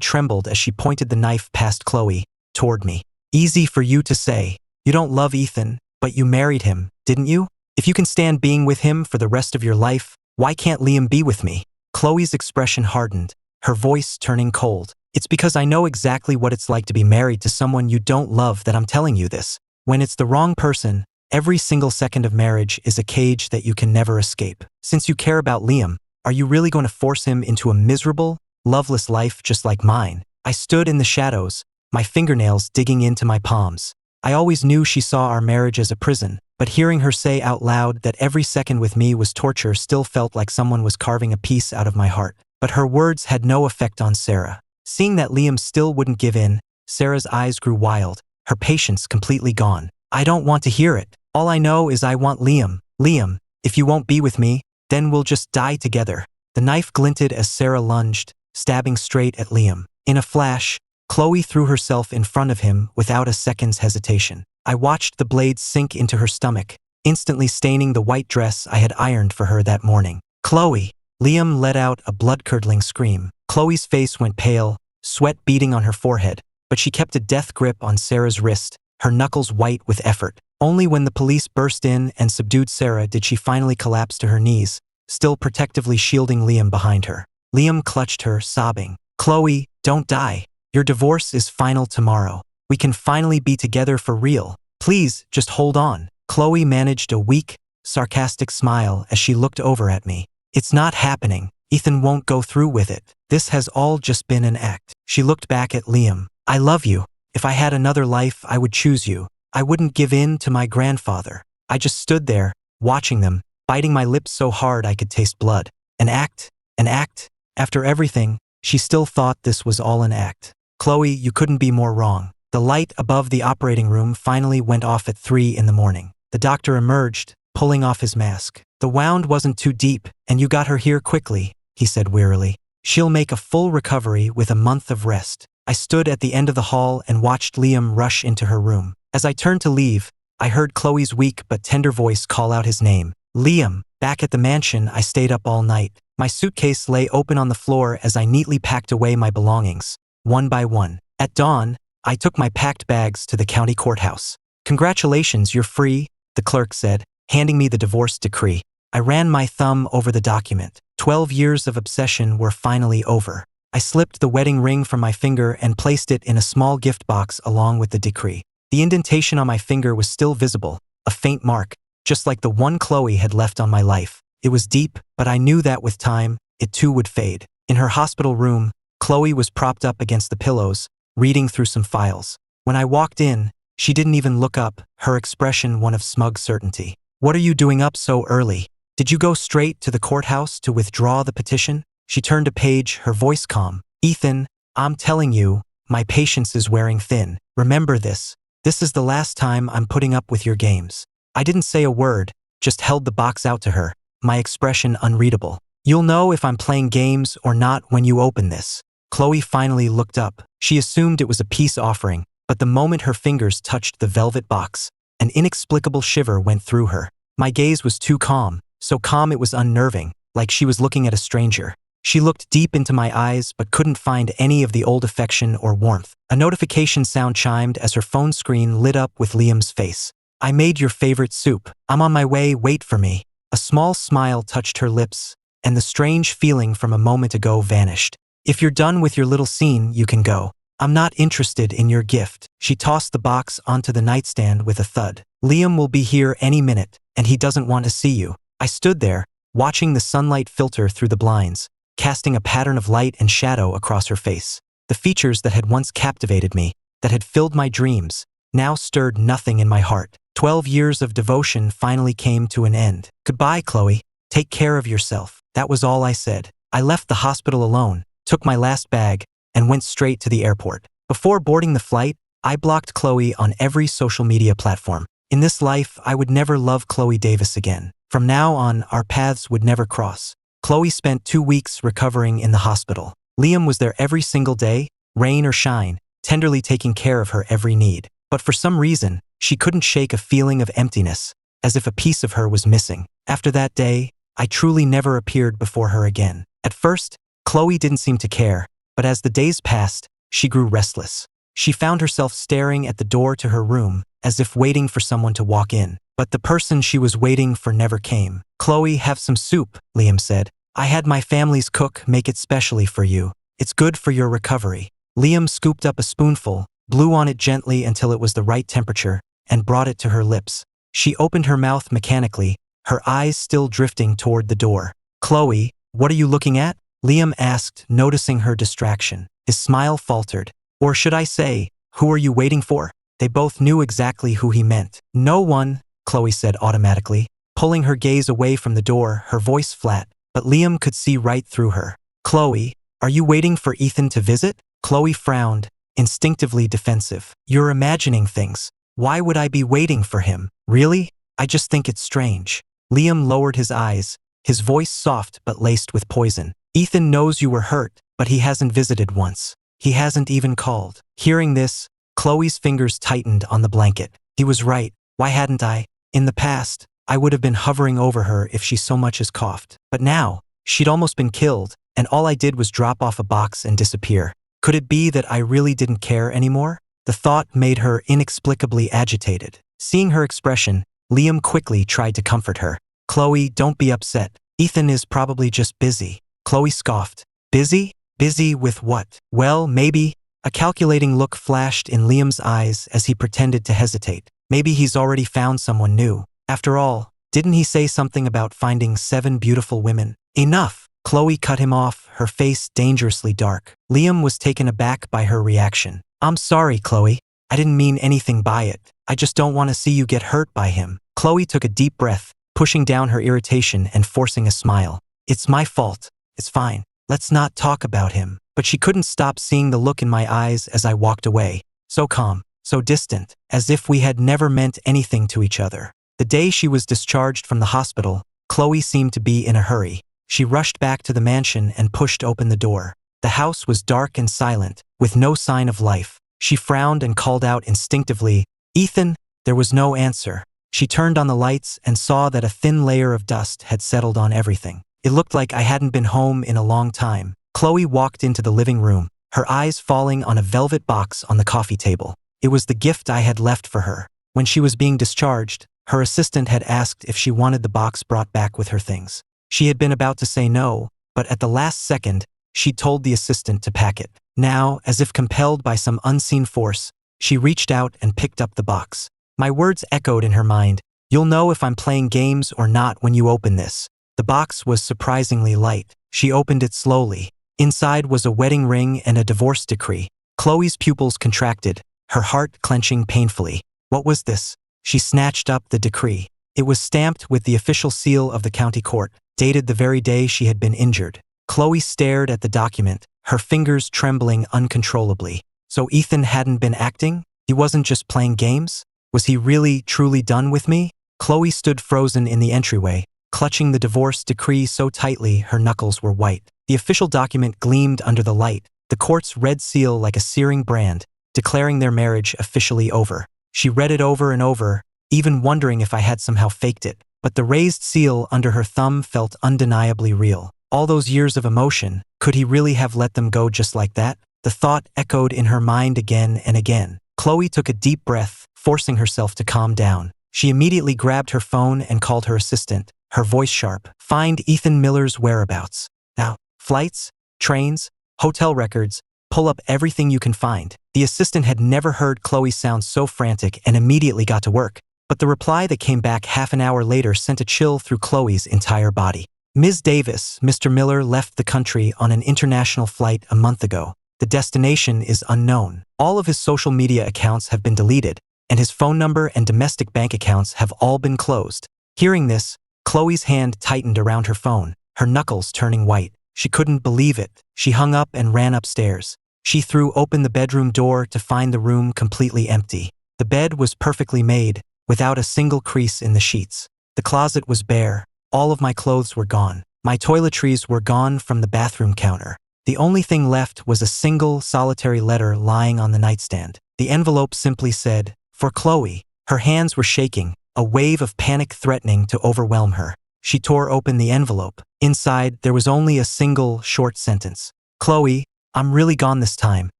trembled as she pointed the knife past Chloe, toward me. Easy for you to say. You don't love Ethan, but you married him, didn't you? If you can stand being with him for the rest of your life, why can't Liam be with me? Chloe's expression hardened, her voice turning cold. It's because I know exactly what it's like to be married to someone you don't love that I'm telling you this. When it's the wrong person, every single second of marriage is a cage that you can never escape. Since you care about Liam, are you really going to force him into a miserable, loveless life just like mine? I stood in the shadows, my fingernails digging into my palms. I always knew she saw our marriage as a prison, but hearing her say out loud that every second with me was torture still felt like someone was carving a piece out of my heart. But her words had no effect on Sarah. Seeing that Liam still wouldn't give in, Sarah's eyes grew wild, her patience completely gone. I don't want to hear it. All I know is I want Liam. Liam, if you won't be with me, then we'll just die together. The knife glinted as Sarah lunged, stabbing straight at Liam. In a flash, Chloe threw herself in front of him without a second's hesitation. I watched the blade sink into her stomach, instantly staining the white dress I had ironed for her that morning. Chloe! Liam let out a blood-curdling scream. Chloe's face went pale, sweat beading on her forehead, but she kept a death grip on Sarah's wrist, her knuckles white with effort. Only when the police burst in and subdued Sarah did she finally collapse to her knees, still protectively shielding Liam behind her. Liam clutched her, sobbing. Chloe, don't die. Your divorce is final tomorrow. We can finally be together for real. Please, just hold on. Chloe managed a weak, sarcastic smile as she looked over at me. It's not happening. Ethan won't go through with it. This has all just been an act. She looked back at Liam. I love you. If I had another life, I would choose you. I wouldn't give in to my grandfather. I just stood there, watching them, biting my lips so hard I could taste blood. An act? An act? After everything, she still thought this was all an act. Chloe, you couldn't be more wrong. The light above the operating room finally went off at 3 in the morning. The doctor emerged, pulling off his mask. The wound wasn't too deep, and you got her here quickly, he said wearily. She'll make a full recovery with a month of rest. I stood at the end of the hall and watched Liam rush into her room. As I turned to leave, I heard Chloe's weak but tender voice call out his name. Liam. Back at the mansion, I stayed up all night. My suitcase lay open on the floor as I neatly packed away my belongings, one by one. At dawn, I took my packed bags to the county courthouse. Congratulations, you're free, the clerk said, handing me the divorce decree. I ran my thumb over the document. 12 years of obsession were finally over. I slipped the wedding ring from my finger and placed it in a small gift box along with the decree. The indentation on my finger was still visible, a faint mark, just like the one Chloe had left on my life. It was deep, but I knew that with time, it too would fade. In her hospital room, Chloe was propped up against the pillows, reading through some files. When I walked in, she didn't even look up, her expression one of smug certainty. What are you doing up so early? Did you go straight to the courthouse to withdraw the petition? She turned a page, her voice calm. Ethan, I'm telling you, my patience is wearing thin. Remember this. This is the last time I'm putting up with your games. I didn't say a word, just held the box out to her, my expression unreadable. You'll know if I'm playing games or not when you open this. Chloe finally looked up. She assumed it was a peace offering, but the moment her fingers touched the velvet box, an inexplicable shiver went through her. My gaze was too calm, so calm it was unnerving, like she was looking at a stranger. She looked deep into my eyes but couldn't find any of the old affection or warmth. A notification sound chimed as her phone screen lit up with Liam's face. I made your favorite soup. I'm on my way, wait for me. A small smile touched her lips, and the strange feeling from a moment ago vanished. If you're done with your little scene, you can go. I'm not interested in your gift. She tossed the box onto the nightstand with a thud. Liam will be here any minute, and he doesn't want to see you. I stood there, watching the sunlight filter through the blinds, casting a pattern of light and shadow across her face. The features that had once captivated me, that had filled my dreams, now stirred nothing in my heart. 12 years of devotion finally came to an end. Goodbye, Chloe. Take care of yourself. That was all I said. I left the hospital alone, took my last bag, and went straight to the airport. Before boarding the flight, I blocked Chloe on every social media platform. In this life, I would never love Chloe Davis again. From now on, our paths would never cross. Chloe spent 2 weeks recovering in the hospital. Liam was there every single day, rain or shine, tenderly taking care of her every need. But for some reason, she couldn't shake a feeling of emptiness, as if a piece of her was missing. After that day, I truly never appeared before her again. At first, Chloe didn't seem to care, but as the days passed, she grew restless. She found herself staring at the door to her room, as if waiting for someone to walk in. But the person she was waiting for never came. "Chloe, have some soup," Liam said. "I had my family's cook make it specially for you. It's good for your recovery." Liam scooped up a spoonful, blew on it gently until it was the right temperature, and brought it to her lips. She opened her mouth mechanically, her eyes still drifting toward the door. "Chloe, what are you looking at?" Liam asked, noticing her distraction. His smile faltered. "Or should I say, who are you waiting for?" They both knew exactly who he meant. "No one," Chloe said automatically, pulling her gaze away from the door, her voice flat, but Liam could see right through her. "Chloe, are you waiting for Ethan to visit?" Chloe frowned, instinctively defensive. "You're imagining things. Why would I be waiting for him? Really? I just think it's strange." Liam lowered his eyes, his voice soft but laced with poison. "Ethan knows you were hurt, but he hasn't visited once. He hasn't even called." Hearing this, Chloe's fingers tightened on the blanket. He was right. Why hadn't I? In the past, I would have been hovering over her if she so much as coughed. But now, she'd almost been killed, and all I did was drop off a box and disappear. Could it be that I really didn't care anymore? The thought made her inexplicably agitated. Seeing her expression, Liam quickly tried to comfort her. "Chloe, don't be upset. Ethan is probably just busy." Chloe scoffed. "Busy? Busy with what?" "Well, maybe." A calculating look flashed in Liam's eyes as he pretended to hesitate. "Maybe he's already found someone new. After all, didn't he say something about finding 7 beautiful women?" "Enough!" Chloe cut him off, her face dangerously dark. Liam was taken aback by her reaction. "I'm sorry, Chloe. I didn't mean anything by it. I just don't want to see you get hurt by him." Chloe took a deep breath, pushing down her irritation and forcing a smile. "It's my fault. It's fine. Let's not talk about him." But she couldn't stop seeing the look in my eyes as I walked away. So calm, so distant, as if we had never meant anything to each other. The day she was discharged from the hospital, Chloe seemed to be in a hurry. She rushed back to the mansion and pushed open the door. The house was dark and silent, with no sign of life. She frowned and called out instinctively, "Ethan!" There was no answer. She turned on the lights and saw that a thin layer of dust had settled on everything. It looked like I hadn't been home in a long time. Chloe walked into the living room, her eyes falling on a velvet box on the coffee table. It was the gift I had left for her. When she was being discharged, her assistant had asked if she wanted the box brought back with her things. She had been about to say no, but at the last second, she'd told the assistant to pack it. Now, as if compelled by some unseen force, she reached out and picked up the box. My words echoed in her mind. "You'll know if I'm playing games or not when you open this." The box was surprisingly light. She opened it slowly. Inside was a wedding ring and a divorce decree. Chloe's pupils contracted, her heart clenching painfully. What was this? She snatched up the decree. It was stamped with the official seal of the county court, dated the very day she had been injured. Chloe stared at the document, her fingers trembling uncontrollably. So Ethan hadn't been acting? He wasn't just playing games? Was he really, truly done with me? Chloe stood frozen in the entryway, clutching the divorce decree so tightly her knuckles were white. The official document gleamed under the light, the court's red seal like a searing brand, declaring their marriage officially over. She read it over and over, even wondering if I had somehow faked it. But the raised seal under her thumb felt undeniably real. All those years of emotion, could he really have let them go just like that? The thought echoed in her mind again and again. Chloe took a deep breath, forcing herself to calm down. She immediately grabbed her phone and called her assistant, her voice sharp. "Find Ethan Miller's whereabouts. Now, flights, trains, hotel records, pull up everything you can find." The assistant had never heard Chloe sound so frantic and immediately got to work. But the reply that came back half an hour later sent a chill through Chloe's entire body. "Ms. Davis, Mr. Miller left the country on an international flight a month ago. The destination is unknown. All of his social media accounts have been deleted, and his phone number and domestic bank accounts have all been closed." Hearing this, Chloe's hand tightened around her phone, her knuckles turning white. She couldn't believe it. She hung up and ran upstairs. She threw open the bedroom door to find the room completely empty. The bed was perfectly made, without a single crease in the sheets. The closet was bare. All of my clothes were gone. My toiletries were gone from the bathroom counter. The only thing left was a single, solitary letter lying on the nightstand. The envelope simply said, "For Chloe." Her hands were shaking, a wave of panic threatening to overwhelm her. She tore open the envelope. Inside, there was only a single, short sentence. Chloe, I'm really gone this time.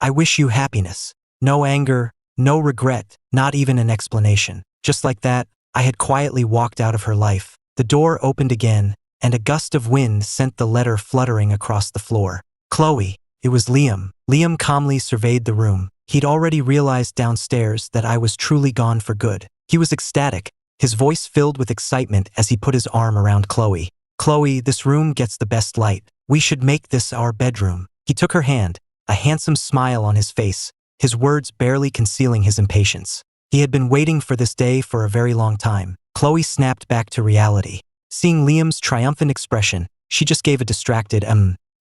I wish you happiness. No anger, no regret, not even an explanation. Just like that, I had quietly walked out of her life. The door opened again, and a gust of wind sent the letter fluttering across the floor. Chloe. It was Liam. Liam calmly surveyed the room. He'd already realized downstairs that I was truly gone for good. He was ecstatic, his voice filled with excitement as he put his arm around Chloe. Chloe, this room gets the best light. We should make this our bedroom. He took her hand, a handsome smile on his face, his words barely concealing his impatience. He had been waiting for this day for a very long time. Chloe snapped back to reality. Seeing Liam's triumphant expression, she just gave a distracted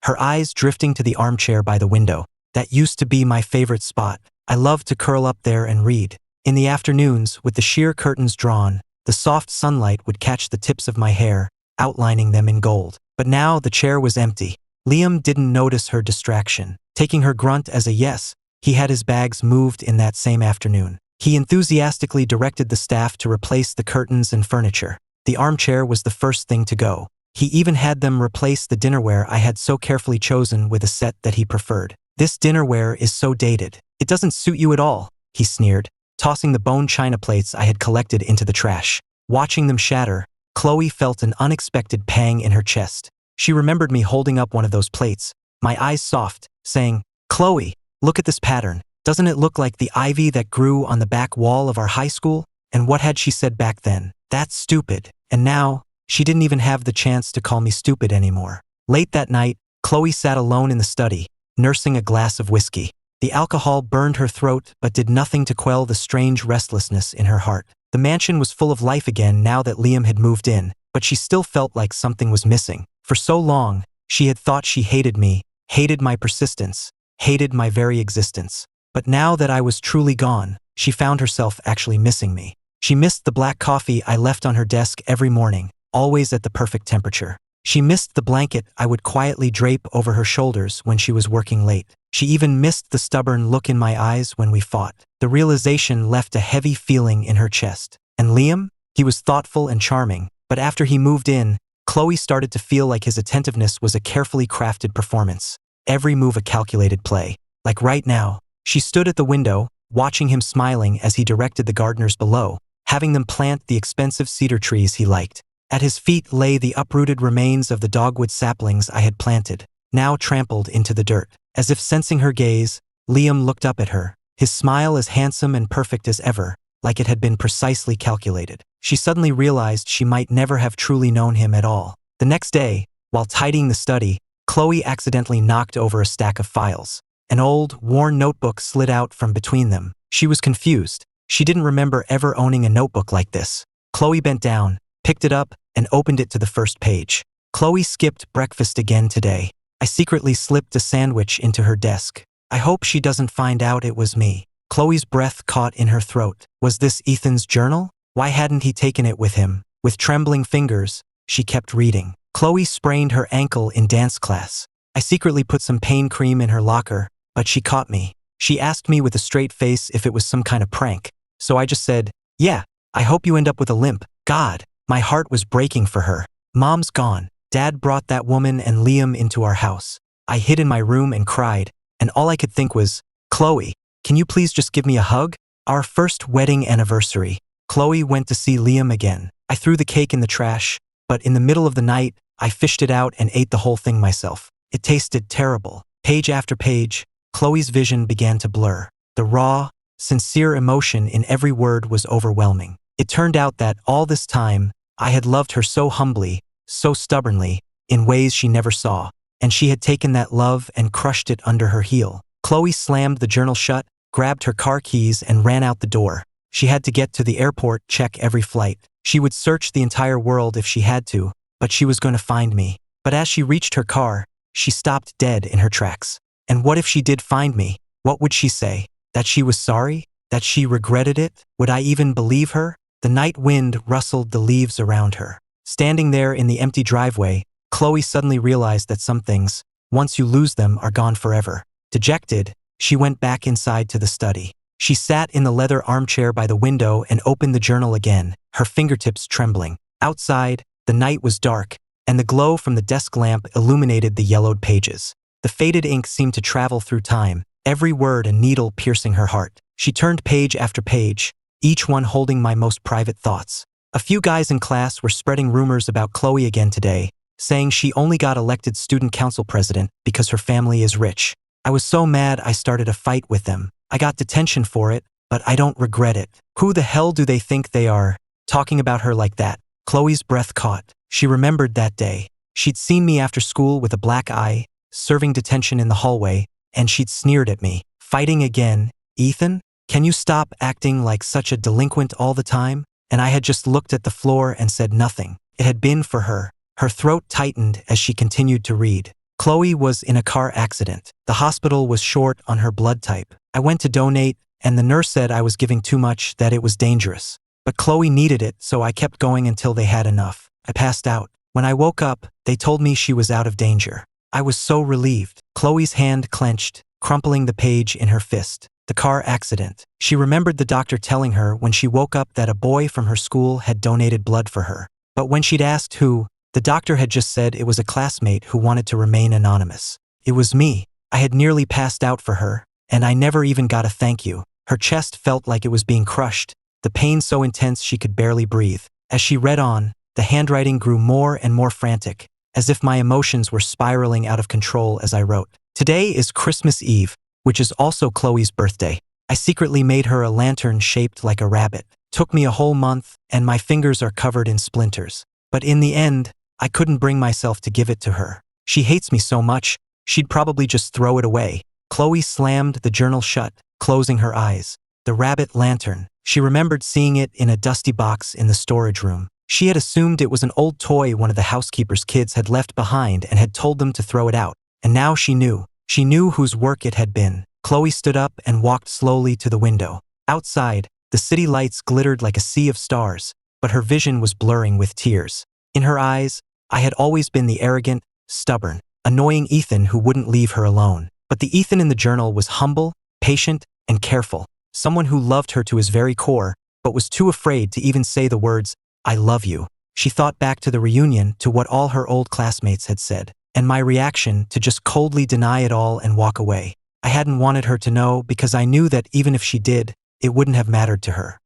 her eyes drifting to the armchair by the window. That used to be my favorite spot. I loved to curl up there and read. In the afternoons, with the sheer curtains drawn, the soft sunlight would catch the tips of my hair, outlining them in gold. But now the chair was empty. Liam didn't notice her distraction. Taking her grunt as a yes, he had his bags moved in that same afternoon. He enthusiastically directed the staff to replace the curtains and furniture. The armchair was the first thing to go. He even had them replace the dinnerware I had so carefully chosen with a set that he preferred. This dinnerware is so dated. It doesn't suit you at all, he sneered, tossing the bone china plates I had collected into the trash. Watching them shatter, Chloe felt an unexpected pang in her chest. She remembered me holding up one of those plates, my eyes soft, saying, Chloe, look at this pattern. Doesn't it look like the ivy that grew on the back wall of our high school? And what had she said back then? That's stupid. And now, she didn't even have the chance to call me stupid anymore. Late that night, Chloe sat alone in the study, nursing a glass of whiskey. The alcohol burned her throat but did nothing to quell the strange restlessness in her heart. The mansion was full of life again now that Liam had moved in, but she still felt like something was missing. For so long, she had thought she hated me, hated my persistence, hated my very existence. But now that I was truly gone, she found herself actually missing me. She missed the black coffee I left on her desk every morning, always at the perfect temperature. She missed the blanket I would quietly drape over her shoulders when she was working late. She even missed the stubborn look in my eyes when we fought. The realization left a heavy feeling in her chest. And Liam? He was thoughtful and charming, but after he moved in, Chloe started to feel like his attentiveness was a carefully crafted performance. Every move a calculated play. Like right now, she stood at the window, watching him smiling as he directed the gardeners below, having them plant the expensive cedar trees he liked. At his feet lay the uprooted remains of the dogwood saplings I had planted, now trampled into the dirt. As if sensing her gaze, Liam looked up at her, his smile as handsome and perfect as ever, like it had been precisely calculated. She suddenly realized she might never have truly known him at all. The next day, while tidying the study, Chloe accidentally knocked over a stack of files. An old, worn notebook slid out from between them. She was confused. She didn't remember ever owning a notebook like this. Chloe bent down, picked it up, and opened it to the first page. Chloe skipped breakfast again today. I secretly slipped a sandwich into her desk. I hope she doesn't find out it was me. Chloe's breath caught in her throat. Was this Ethan's journal? Why hadn't he taken it with him? With trembling fingers, she kept reading. Chloe sprained her ankle in dance class. I secretly put some pain cream in her locker, but she caught me. She asked me with a straight face if it was some kind of prank. So I just said, yeah, I hope you end up with a limp. God, my heart was breaking for her. Mom's gone. Dad brought that woman and Liam into our house. I hid in my room and cried, and all I could think was, Chloe, can you please just give me a hug? Our first wedding anniversary. Chloe went to see Liam again. I threw the cake in the trash, but in the middle of the night, I fished it out and ate the whole thing myself. It tasted terrible. Page after page, Chloe's vision began to blur. The raw, sincere emotion in every word was overwhelming. It turned out that all this time, I had loved her so humbly, so stubbornly, in ways she never saw, and she had taken that love and crushed it under her heel. Chloe slammed the journal shut, grabbed her car keys and ran out the door. She had to get to the airport, check every flight. She would search the entire world if she had to, but she was going to find me. But as she reached her car, she stopped dead in her tracks. And what if she did find me? What would she say? That she was sorry? That she regretted it? Would I even believe her? The night wind rustled the leaves around her. Standing there in the empty driveway, Chloe suddenly realized that some things, once you lose them, are gone forever. Dejected, she went back inside to the study. She sat in the leather armchair by the window and opened the journal again, her fingertips trembling. Outside, The night was dark, and the glow from the desk lamp illuminated the yellowed pages. The faded ink seemed to travel through time, every word a needle piercing her heart. She turned page after page, each one holding my most private thoughts. A few guys in class were spreading rumors about Chloe again today, saying she only got elected student council president because her family is rich. I was so mad I started a fight with them. I got detention for it, but I don't regret it. Who the hell do they think they are, talking about her like that? Chloe's breath caught. She remembered that day. She'd seen me after school with a black eye, serving detention in the hallway, and she'd sneered at me. Fighting again, Ethan? Can you stop acting like such a delinquent all the time? And I had just looked at the floor and said nothing. It had been for her. Her throat tightened as she continued to read. Chloe was in a car accident. The hospital was short on her blood type. I went to donate, and the nurse said I was giving too much, that it was dangerous. But Chloe needed it, so I kept going until they had enough. I passed out. When I woke up, they told me she was out of danger. I was so relieved. Chloe's hand clenched, crumpling the page in her fist. The car accident. She remembered the doctor telling her when she woke up that a boy from her school had donated blood for her. But when she'd asked who, the doctor had just said it was a classmate who wanted to remain anonymous. It was me. I had nearly passed out for her, and I never even got a thank you. Her chest felt like it was being crushed, the pain so intense she could barely breathe. As she read on, the handwriting grew more and more frantic, as if my emotions were spiraling out of control as I wrote. Today is Christmas Eve, which is also Chloe's birthday. I secretly made her a lantern shaped like a rabbit. Took me a whole month, and my fingers are covered in splinters. But in the end, I couldn't bring myself to give it to her. She hates me so much, she'd probably just throw it away. Chloe slammed the journal shut, closing her eyes. The rabbit lantern. She remembered seeing it in a dusty box in the storage room. She had assumed it was an old toy one of the housekeeper's kids had left behind and had told them to throw it out. And now she knew. She knew whose work it had been. Chloe stood up and walked slowly to the window. Outside, the city lights glittered like a sea of stars, but her vision was blurring with tears. In her eyes, I had always been the arrogant, stubborn, annoying Ethan who wouldn't leave her alone. But the Ethan in the journal was humble, patient, and careful. Someone who loved her to his very core, but was too afraid to even say the words, "I love you." She thought back to the reunion, to what all her old classmates had said, and my reaction to just coldly deny it all and walk away. I hadn't wanted her to know because I knew that even if she did, it wouldn't have mattered to her.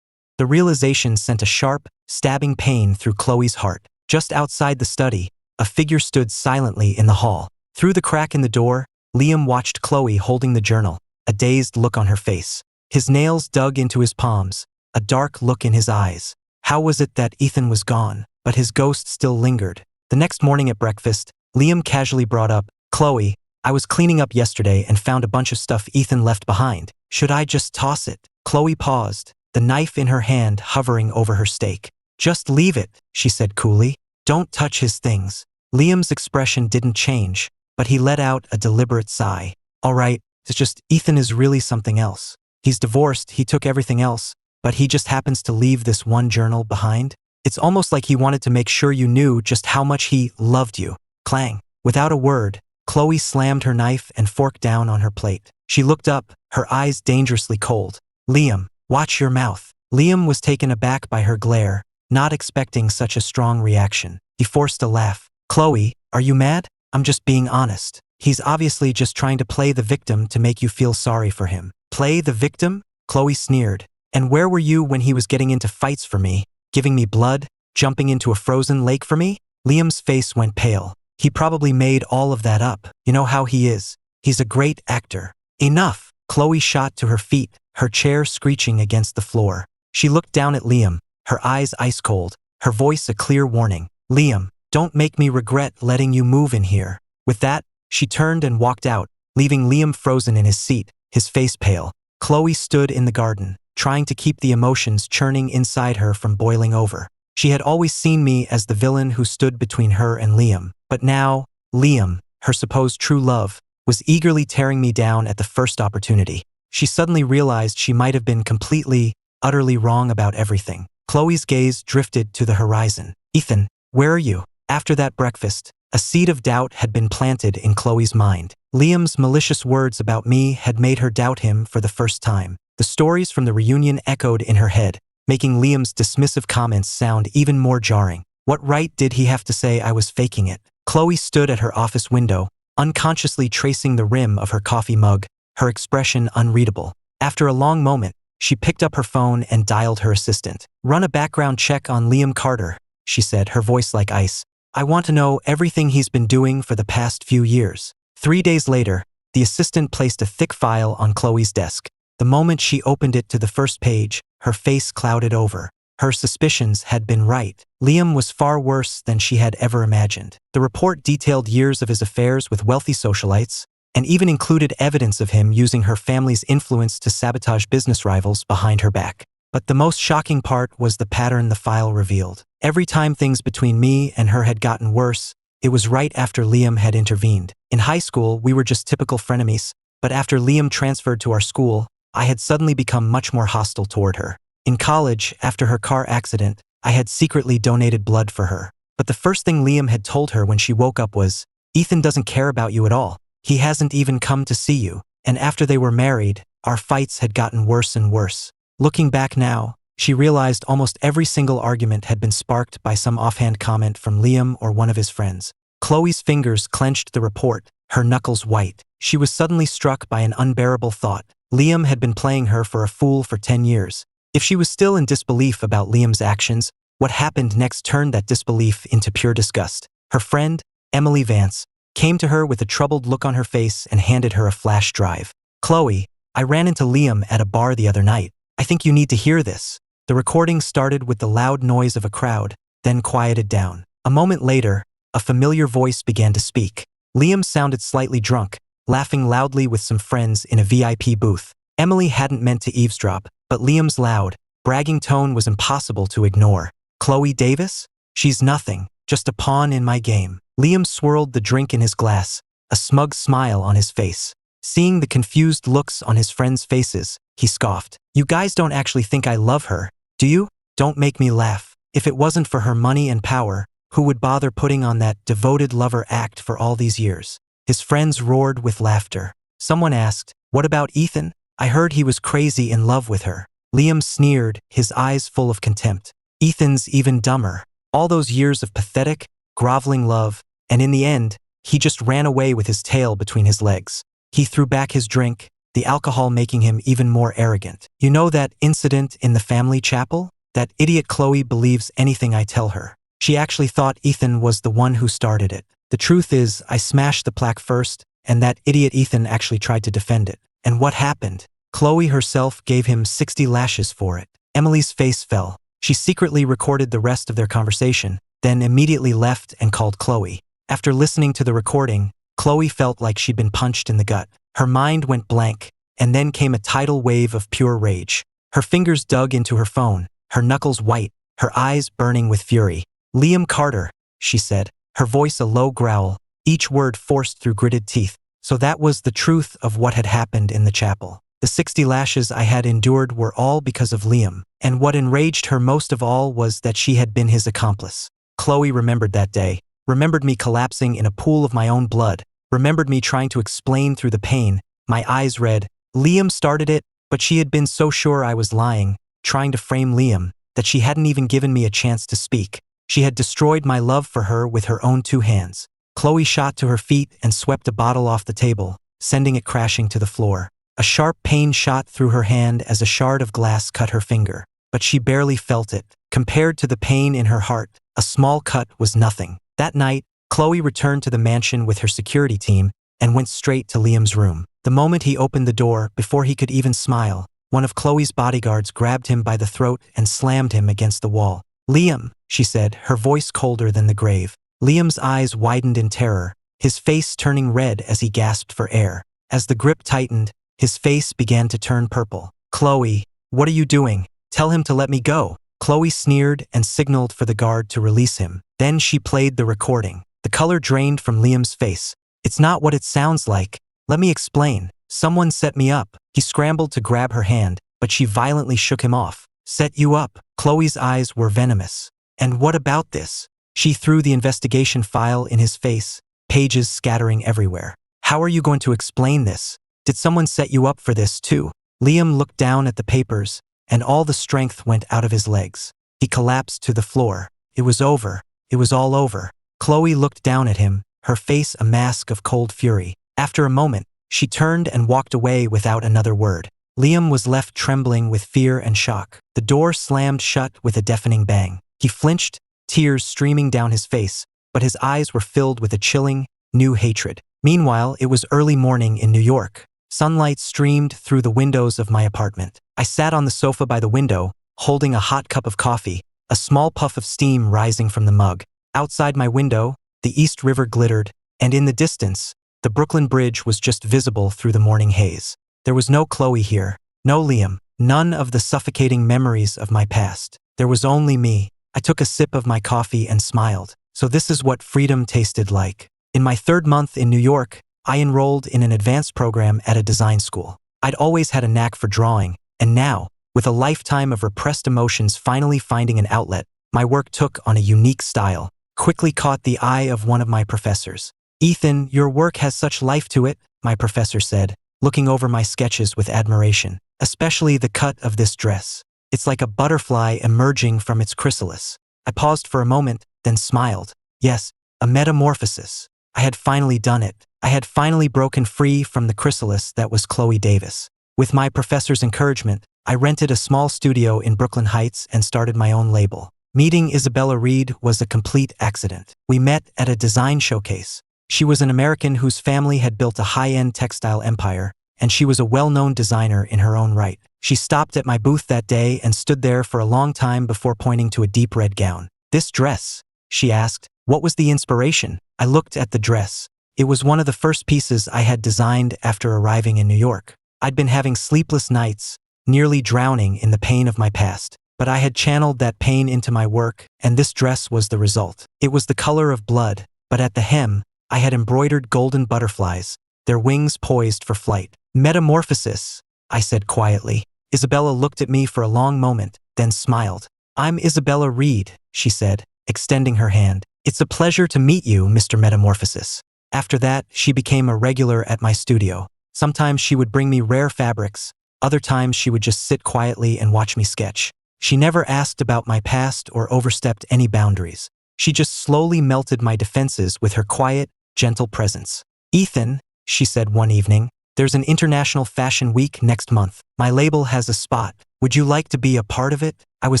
The realization sent a sharp, stabbing pain through Chloe's heart. Just outside the study, a figure stood silently in the hall. Through the crack in the door, Liam watched Chloe holding the journal, a dazed look on her face. His nails dug into his palms, a dark look in his eyes. How was it that Ethan was gone, but his ghost still lingered? The next morning at breakfast, Liam casually brought up, "Chloe, I was cleaning up yesterday and found a bunch of stuff Ethan left behind. Should I just toss it?" Chloe paused, the knife in her hand hovering over her steak. "Just leave it," she said coolly. "Don't touch his things." Liam's expression didn't change, but he let out a deliberate sigh. "All right, it's just Ethan is really something else. He's divorced, he took everything else, but he just happens to leave this one journal behind. It's almost like he wanted to make sure you knew just how much he loved you." Clang. Without a word, Chloe slammed her knife and fork down on her plate. She looked up, her eyes dangerously cold. "Liam, watch your mouth." Liam was taken aback by her glare, not expecting such a strong reaction. He forced a laugh. "Chloe, are you mad? I'm just being honest. He's obviously just trying to play the victim to make you feel sorry for him." "Play the victim?" Chloe sneered. "And where were you when he was getting into fights for me, giving me blood, jumping into a frozen lake for me?" Liam's face went pale. He probably made all of that up. You know how he is. He's a great actor. "Enough!" Chloe shot to her feet, her chair screeching against the floor. She looked down at Liam, her eyes ice cold, her voice a clear warning. "Liam, don't make me regret letting you move in here." With that, she turned and walked out, leaving Liam frozen in his seat, his face pale. Chloe stood in the garden, trying to keep the emotions churning inside her from boiling over. She had always seen me as the villain who stood between her and Liam, but now, Liam, her supposed true love, was eagerly tearing me down at the first opportunity. She suddenly realized she might have been completely, utterly wrong about everything. Chloe's gaze drifted to the horizon. "Ethan, where are you?" After that breakfast, a seed of doubt had been planted in Chloe's mind. Liam's malicious words about me had made her doubt him for the first time. The stories from the reunion echoed in her head, making Liam's dismissive comments sound even more jarring. What right did he have to say I was faking it? Chloe stood at her office window, unconsciously tracing the rim of her coffee mug, her expression unreadable. After a long moment, she picked up her phone and dialed her assistant. "Run a background check on Liam Carter," she said, her voice like ice. "I want to know everything he's been doing for the past few years." 3 days later, the assistant placed a thick file on Chloe's desk. The moment she opened it to the first page, her face clouded over. Her suspicions had been right. Liam was far worse than she had ever imagined. The report detailed years of his affairs with wealthy socialites, and even included evidence of him using her family's influence to sabotage business rivals behind her back. But the most shocking part was the pattern the file revealed. Every time things between me and her had gotten worse, it was right after Liam had intervened. In high school, we were just typical frenemies, but after Liam transferred to our school, I had suddenly become much more hostile toward her. In college, after her car accident, I had secretly donated blood for her. But the first thing Liam had told her when she woke up was, "Ethan doesn't care about you at all. He hasn't even come to see you." And after they were married, our fights had gotten worse and worse. Looking back now, she realized almost every single argument had been sparked by some offhand comment from Liam or one of his friends. Chloe's fingers clenched the report, her knuckles white. She was suddenly struck by an unbearable thought. Liam had been playing her for a fool for 10 years. If she was still in disbelief about Liam's actions, what happened next turned that disbelief into pure disgust. Her friend, Emily Vance, came to her with a troubled look on her face and handed her a flash drive. "Chloe, I ran into Liam at a bar the other night. I think you need to hear this." The recording started with the loud noise of a crowd, then quieted down. A moment later, a familiar voice began to speak. Liam sounded slightly drunk, laughing loudly with some friends in a VIP booth. Emily hadn't meant to eavesdrop, but Liam's loud, bragging tone was impossible to ignore. "Chloe Davis? She's nothing, just a pawn in my game." Liam swirled the drink in his glass, a smug smile on his face. Seeing the confused looks on his friends' faces, he scoffed. "You guys don't actually think I love her, do you? Don't make me laugh. If it wasn't for her money and power, who would bother putting on that devoted lover act for all these years?" His friends roared with laughter. Someone asked, "What about Ethan? I heard he was crazy in love with her." Liam sneered, his eyes full of contempt. "Ethan's even dumber. All those years of pathetic, groveling love, and in the end, he just ran away with his tail between his legs." He threw back his drink, the alcohol making him even more arrogant. "You know that incident in the family chapel? That idiot Chloe believes anything I tell her. She actually thought Ethan was the one who started it. The truth is, I smashed the plaque first, and that idiot Ethan actually tried to defend it. And what happened? Chloe herself gave him 60 lashes for it." Emily's face fell. She secretly recorded the rest of their conversation, then immediately left and called Chloe. After listening to the recording, Chloe felt like she'd been punched in the gut. Her mind went blank, and then came a tidal wave of pure rage. Her fingers dug into her phone, her knuckles white, her eyes burning with fury. "Liam Carter," she said, her voice a low growl, each word forced through gritted teeth. So that was the truth of what had happened in the chapel. The 60 lashes I had endured were all because of Liam, and what enraged her most of all was that she had been his accomplice. Chloe remembered that day, remembered me collapsing in a pool of my own blood, remembered me trying to explain through the pain. My eyes read, Liam started it, but she had been so sure I was lying, trying to frame Liam, that she hadn't even given me a chance to speak. She had destroyed my love for her with her own 2 hands. Chloe shot to her feet and swept a bottle off the table, sending it crashing to the floor. A sharp pain shot through her hand as a shard of glass cut her finger, but she barely felt it. Compared to the pain in her heart, a small cut was nothing. That night, Chloe returned to the mansion with her security team and went straight to Liam's room. The moment he opened the door, before he could even smile, one of Chloe's bodyguards grabbed him by the throat and slammed him against the wall. "Liam," she said, her voice colder than the grave. Liam's eyes widened in terror, his face turning red as he gasped for air. As the grip tightened, his face began to turn purple. "Chloe, what are you doing? Tell him to let me go." Chloe sneered and signaled for the guard to release him. Then she played the recording. The color drained from Liam's face. "It's not what it sounds like. Let me explain. Someone set me up." He scrambled to grab her hand, but she violently shook him off. "Set you up?" Chloe's eyes were venomous. "And what about this?" She threw the investigation file in his face, pages scattering everywhere. "How are you going to explain this? Did someone set you up for this too?" Liam looked down at the papers, and all the strength went out of his legs. He collapsed to the floor. It was over. It was all over. Chloe looked down at him, her face a mask of cold fury. After a moment, she turned and walked away without another word. Liam was left trembling with fear and shock. The door slammed shut with a deafening bang. He flinched, tears streaming down his face, but his eyes were filled with a chilling, new hatred. Meanwhile, it was early morning in New York. Sunlight streamed through the windows of my apartment. I sat on the sofa by the window, holding a hot cup of coffee, a small puff of steam rising from the mug. Outside my window, the East River glittered, and in the distance, the Brooklyn Bridge was just visible through the morning haze. There was no Chloe here, no Liam, none of the suffocating memories of my past. There was only me. I took a sip of my coffee and smiled. So this is what freedom tasted like. In my 3rd month in New York, I enrolled in an advanced program at a design school. I'd always had a knack for drawing, and now, with a lifetime of repressed emotions finally finding an outlet, my work took on a unique style. Quickly caught the eye of one of my professors. "Ethan, your work has such life to it," my professor said, looking over my sketches with admiration. "Especially the cut of this dress. It's like a butterfly emerging from its chrysalis." I paused for a moment, then smiled. Yes, a metamorphosis. I had finally done it. I had finally broken free from the chrysalis that was Chloe Davis. With my professor's encouragement, I rented a small studio in Brooklyn Heights and started my own label. Meeting Isabella Reed was a complete accident. We met at a design showcase. She was an American whose family had built a high-end textile empire, and she was a well-known designer in her own right. She stopped at my booth that day and stood there for a long time before pointing to a deep red gown. "This dress?" she asked. "What was the inspiration?" I looked at the dress. It was one of the first pieces I had designed after arriving in New York. I'd been having sleepless nights, nearly drowning in the pain of my past. But I had channeled that pain into my work, and this dress was the result. It was the color of blood, but at the hem, I had embroidered golden butterflies, their wings poised for flight. "Metamorphosis," I said quietly. Isabella looked at me for a long moment, then smiled. "I'm Isabella Reed," she said, extending her hand. "It's a pleasure to meet you, Mr. Metamorphosis." After that, she became a regular at my studio. Sometimes she would bring me rare fabrics, other times she would just sit quietly and watch me sketch. She never asked about my past or overstepped any boundaries. She just slowly melted my defenses with her quiet, gentle presence. "Ethan," she said one evening, "there's an International Fashion Week next month. My label has a spot. Would you like to be a part of it?" I was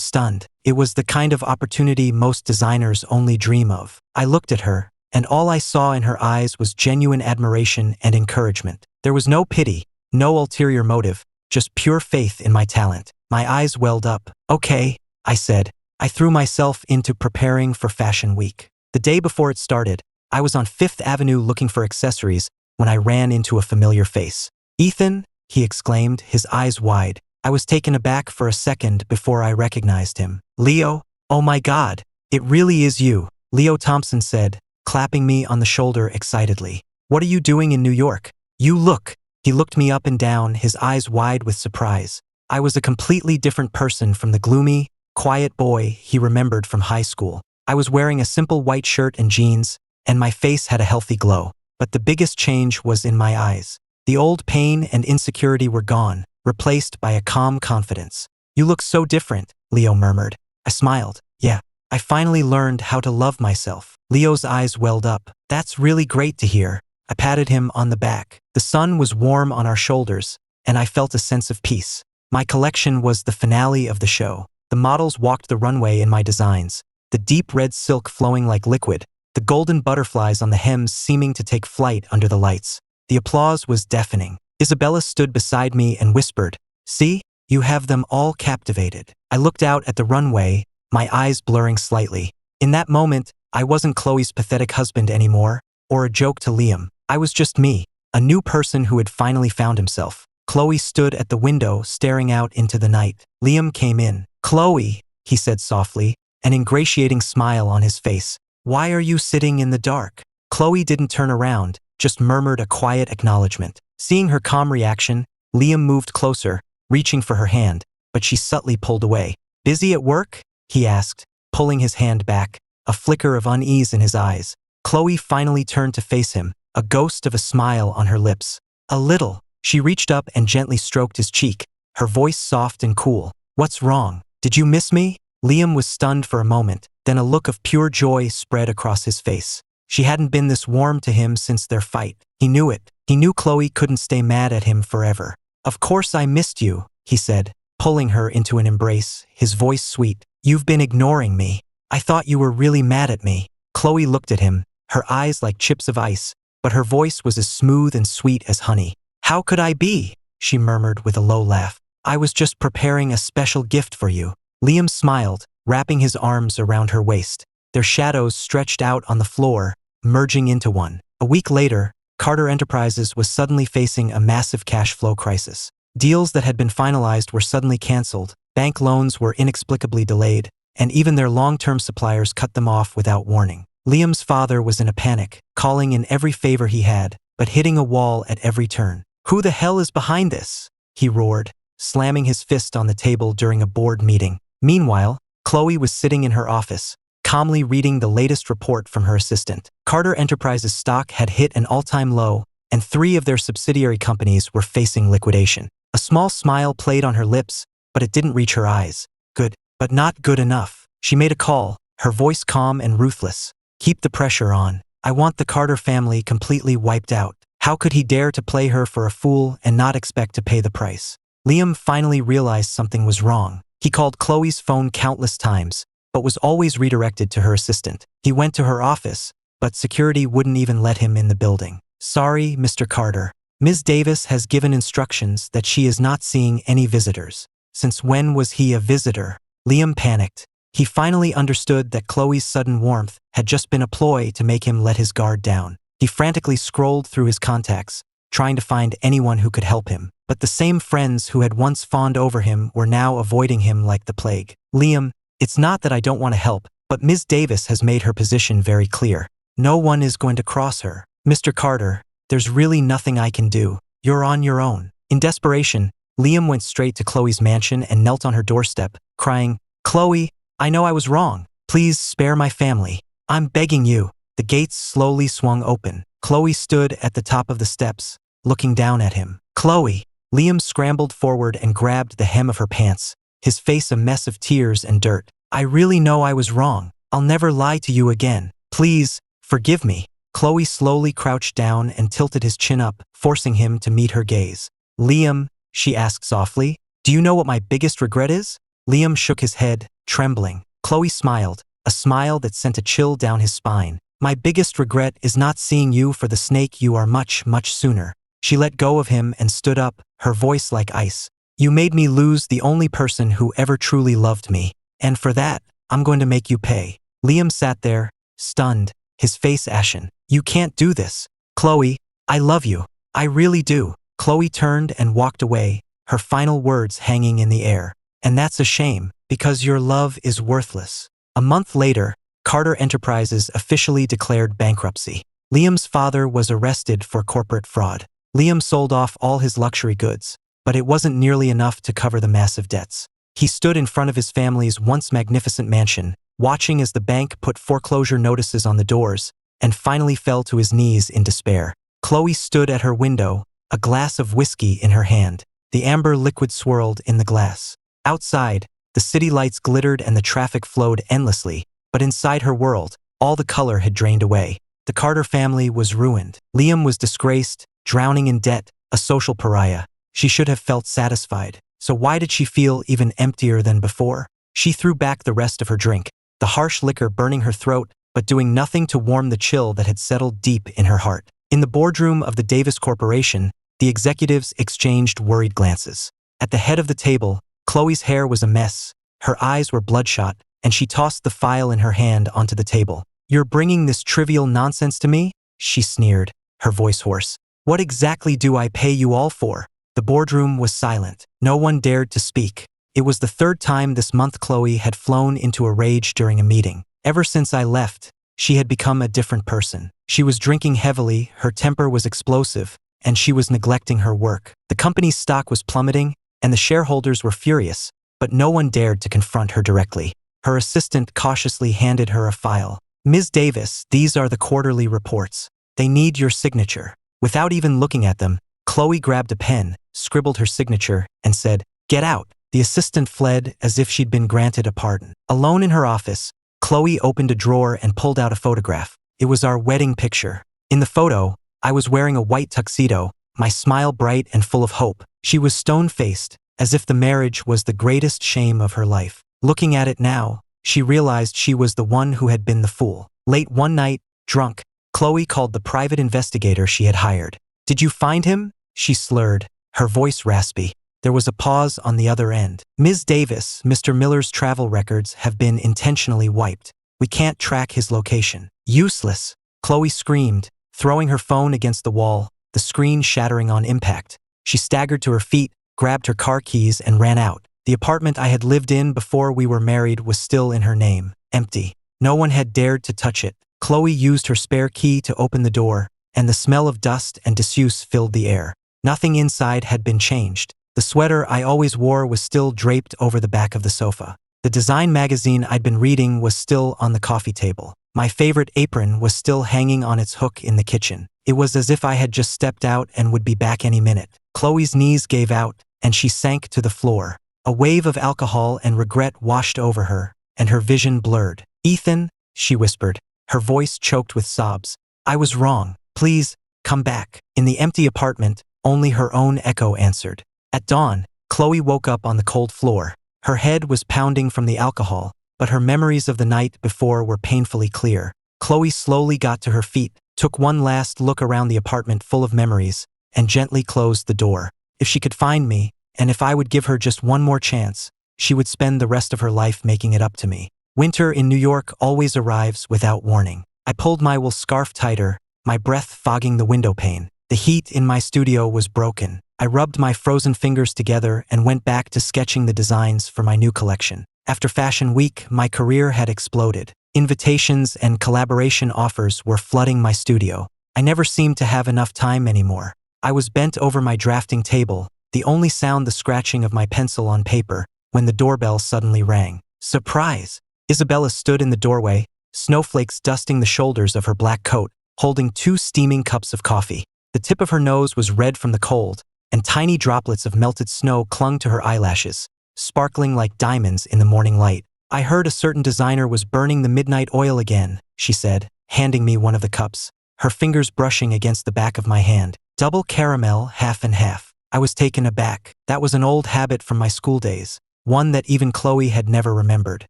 stunned. It was the kind of opportunity most designers only dream of. I looked at her, and all I saw in her eyes was genuine admiration and encouragement. There was no pity, no ulterior motive, just pure faith in my talent. My eyes welled up. "Okay," I said. I threw myself into preparing for Fashion Week. The day before it started, I was on 5th Avenue looking for accessories when I ran into a familiar face. "Ethan?" he exclaimed, his eyes wide. I was taken aback for a second before I recognized him. "Leo? Oh my God, it really is you," Leo Thompson said, clapping me on the shoulder excitedly. "What are you doing in New York? You look." He looked me up and down, his eyes wide with surprise. I was a completely different person from the gloomy, quiet boy he remembered from high school. I was wearing a simple white shirt and jeans, and my face had a healthy glow. But the biggest change was in my eyes. The old pain and insecurity were gone, replaced by a calm confidence. "You look so different," Leo murmured. I smiled. "Yeah, I finally learned how to love myself." Leo's eyes welled up. "That's really great to hear." I patted him on the back. The sun was warm on our shoulders, and I felt a sense of peace. My collection was the finale of the show. The models walked the runway in my designs, the deep red silk flowing like liquid, the golden butterflies on the hems seeming to take flight under the lights. The applause was deafening. Isabella stood beside me and whispered, "See, you have them all captivated." I looked out at the runway, my eyes blurring slightly. In that moment, I wasn't Chloe's pathetic husband anymore, or a joke to Liam. I was just me, a new person who had finally found himself. Chloe stood at the window, staring out into the night. Liam came in. "Chloe," he said softly, an ingratiating smile on his face. "Why are you sitting in the dark?" Chloe didn't turn around, just murmured a quiet acknowledgement. Seeing her calm reaction, Liam moved closer, reaching for her hand, but she subtly pulled away. "Busy at work?" he asked, pulling his hand back, a flicker of unease in his eyes. Chloe finally turned to face him, a ghost of a smile on her lips. "A little." She reached up and gently stroked his cheek, her voice soft and cool. "What's wrong? Did you miss me?" Liam was stunned for a moment, then a look of pure joy spread across his face. She hadn't been this warm to him since their fight. He knew it. He knew Chloe couldn't stay mad at him forever. "Of course I missed you," he said, pulling her into an embrace, his voice sweet. "You've been ignoring me. I thought you were really mad at me." Chloe looked at him, her eyes like chips of ice, but her voice was as smooth and sweet as honey. "How could I be?" she murmured with a low laugh. "I was just preparing a special gift for you." Liam smiled, wrapping his arms around her waist. Their shadows stretched out on the floor, merging into one. A week later, Carter Enterprises was suddenly facing a massive cash flow crisis. Deals that had been finalized were suddenly canceled, bank loans were inexplicably delayed, and even their long-term suppliers cut them off without warning. Liam's father was in a panic, calling in every favor he had, but hitting a wall at every turn. "Who the hell is behind this?" he roared, slamming his fist on the table during a board meeting. Meanwhile, Chloe was sitting in her office, calmly reading the latest report from her assistant. Carter Enterprises stock had hit an all-time low, and 3 of their subsidiary companies were facing liquidation. A small smile played on her lips, but it didn't reach her eyes. "Good, but not good enough." She made a call, her voice calm and ruthless. "Keep the pressure on. I want the Carter family completely wiped out." How could he dare to play her for a fool and not expect to pay the price? Liam finally realized something was wrong. He called Chloe's phone countless times, but was always redirected to her assistant. He went to her office, but security wouldn't even let him in the building. "Sorry, Mr. Carter. Ms. Davis has given instructions that she is not seeing any visitors." Since when was he a visitor? Liam panicked. He finally understood that Chloe's sudden warmth had just been a ploy to make him let his guard down. He frantically scrolled through his contacts, trying to find anyone who could help him. But the same friends who had once fawned over him were now avoiding him like the plague. "Liam, it's not that I don't want to help, but Ms. Davis has made her position very clear. No one is going to cross her. Mr. Carter, there's really nothing I can do. You're on your own." In desperation, Liam went straight to Chloe's mansion and knelt on her doorstep, crying, "Chloe, I know I was wrong. Please spare my family. I'm begging you." The gates slowly swung open. Chloe stood at the top of the steps, looking down at him. "Chloe!" Liam scrambled forward and grabbed the hem of her pants, his face a mess of tears and dirt. "I really know I was wrong. I'll never lie to you again. Please, forgive me." Chloe slowly crouched down and tilted his chin up, forcing him to meet her gaze. "Liam," she asked softly, "do you know what my biggest regret is?" Liam shook his head, trembling. Chloe smiled, a smile that sent a chill down his spine. "My biggest regret is not seeing you for the snake you are much, much sooner." She let go of him and stood up, her voice like ice. "You made me lose the only person who ever truly loved me, and for that, I'm going to make you pay." Liam sat there, stunned, his face ashen. "You can't do this. Chloe, I love you. I really do." Chloe turned and walked away, her final words hanging in the air. "And that's a shame, because your love is worthless." A month later, Carter Enterprises officially declared bankruptcy. Liam's father was arrested for corporate fraud. Liam sold off all his luxury goods, but it wasn't nearly enough to cover the massive debts. He stood in front of his family's once magnificent mansion, watching as the bank put foreclosure notices on the doors, and finally fell to his knees in despair. Chloe stood at her window, a glass of whiskey in her hand. The amber liquid swirled in the glass. Outside, the city lights glittered and the traffic flowed endlessly, but inside her world, all the color had drained away. The Carter family was ruined. Liam was disgraced, drowning in debt, a social pariah. She should have felt satisfied. So why did she feel even emptier than before? She threw back the rest of her drink, the harsh liquor burning her throat, but doing nothing to warm the chill that had settled deep in her heart. In the boardroom of the Davis Corporation, the executives exchanged worried glances. At the head of the table, Chloe's hair was a mess, her eyes were bloodshot, and she tossed the file in her hand onto the table. "You're bringing this trivial nonsense to me?" she sneered, her voice hoarse. "What exactly do I pay you all for?" The boardroom was silent. No one dared to speak. It was the 3rd time this month Chloe had flown into a rage during a meeting. "Ever since I left, she had become a different person. She was drinking heavily, her temper was explosive, and she was neglecting her work. The company's stock was plummeting, and the shareholders were furious, but no one dared to confront her directly. Her assistant cautiously handed her a file. "Ms. Davis, these are the quarterly reports. They need your signature." Without even looking at them, Chloe grabbed a pen, scribbled her signature, and said, "Get out." The assistant fled as if she'd been granted a pardon. Alone in her office, Chloe opened a drawer and pulled out a photograph. It was our wedding picture. In the photo, I was wearing a white tuxedo, my smile bright and full of hope. She was stone-faced, as if the marriage was the greatest shame of her life. Looking at it now, she realized she was the one who had been the fool. Late one night, drunk, Chloe called the private investigator she had hired. "Did you find him?" she slurred, her voice raspy. There was a pause on the other end. "Ms. Davis, Mr. Miller's travel records have been intentionally wiped. We can't track his location." "Useless!" Chloe screamed, throwing her phone against the wall, the screen shattering on impact. She staggered to her feet, grabbed her car keys, and ran out. The apartment I had lived in before we were married was still in her name, empty. No one had dared to touch it. Chloe used her spare key to open the door, and the smell of dust and disuse filled the air. Nothing inside had been changed. The sweater I always wore was still draped over the back of the sofa. The design magazine I'd been reading was still on the coffee table. My favorite apron was still hanging on its hook in the kitchen. It was as if I had just stepped out and would be back any minute. Chloe's knees gave out, and she sank to the floor. A wave of alcohol and regret washed over her, and her vision blurred. "Ethan," she whispered, her voice choked with sobs. "I was wrong. Please, come back." In the empty apartment, only her own echo answered. At dawn, Chloe woke up on the cold floor. Her head was pounding from the alcohol, but her memories of the night before were painfully clear. Chloe slowly got to her feet, took one last look around the apartment full of memories, and gently closed the door. If she could find me, and if I would give her just one more chance, she would spend the rest of her life making it up to me. Winter in New York always arrives without warning. I pulled my wool scarf tighter, my breath fogging the window pane. The heat in my studio was broken. I rubbed my frozen fingers together and went back to sketching the designs for my new collection. After Fashion Week, my career had exploded. Invitations and collaboration offers were flooding my studio. I never seemed to have enough time anymore. I was bent over my drafting table, the only sound the scratching of my pencil on paper, when the doorbell suddenly rang. Surprise! Isabella stood in the doorway, snowflakes dusting the shoulders of her black coat, holding 2 steaming cups of coffee. The tip of her nose was red from the cold, and tiny droplets of melted snow clung to her eyelashes, sparkling like diamonds in the morning light. "I heard a certain designer was burning the midnight oil again," she said, handing me one of the cups, her fingers brushing against the back of my hand. "Double caramel, half and half." I was taken aback. That was an old habit from my school days, one that even Chloe had never remembered.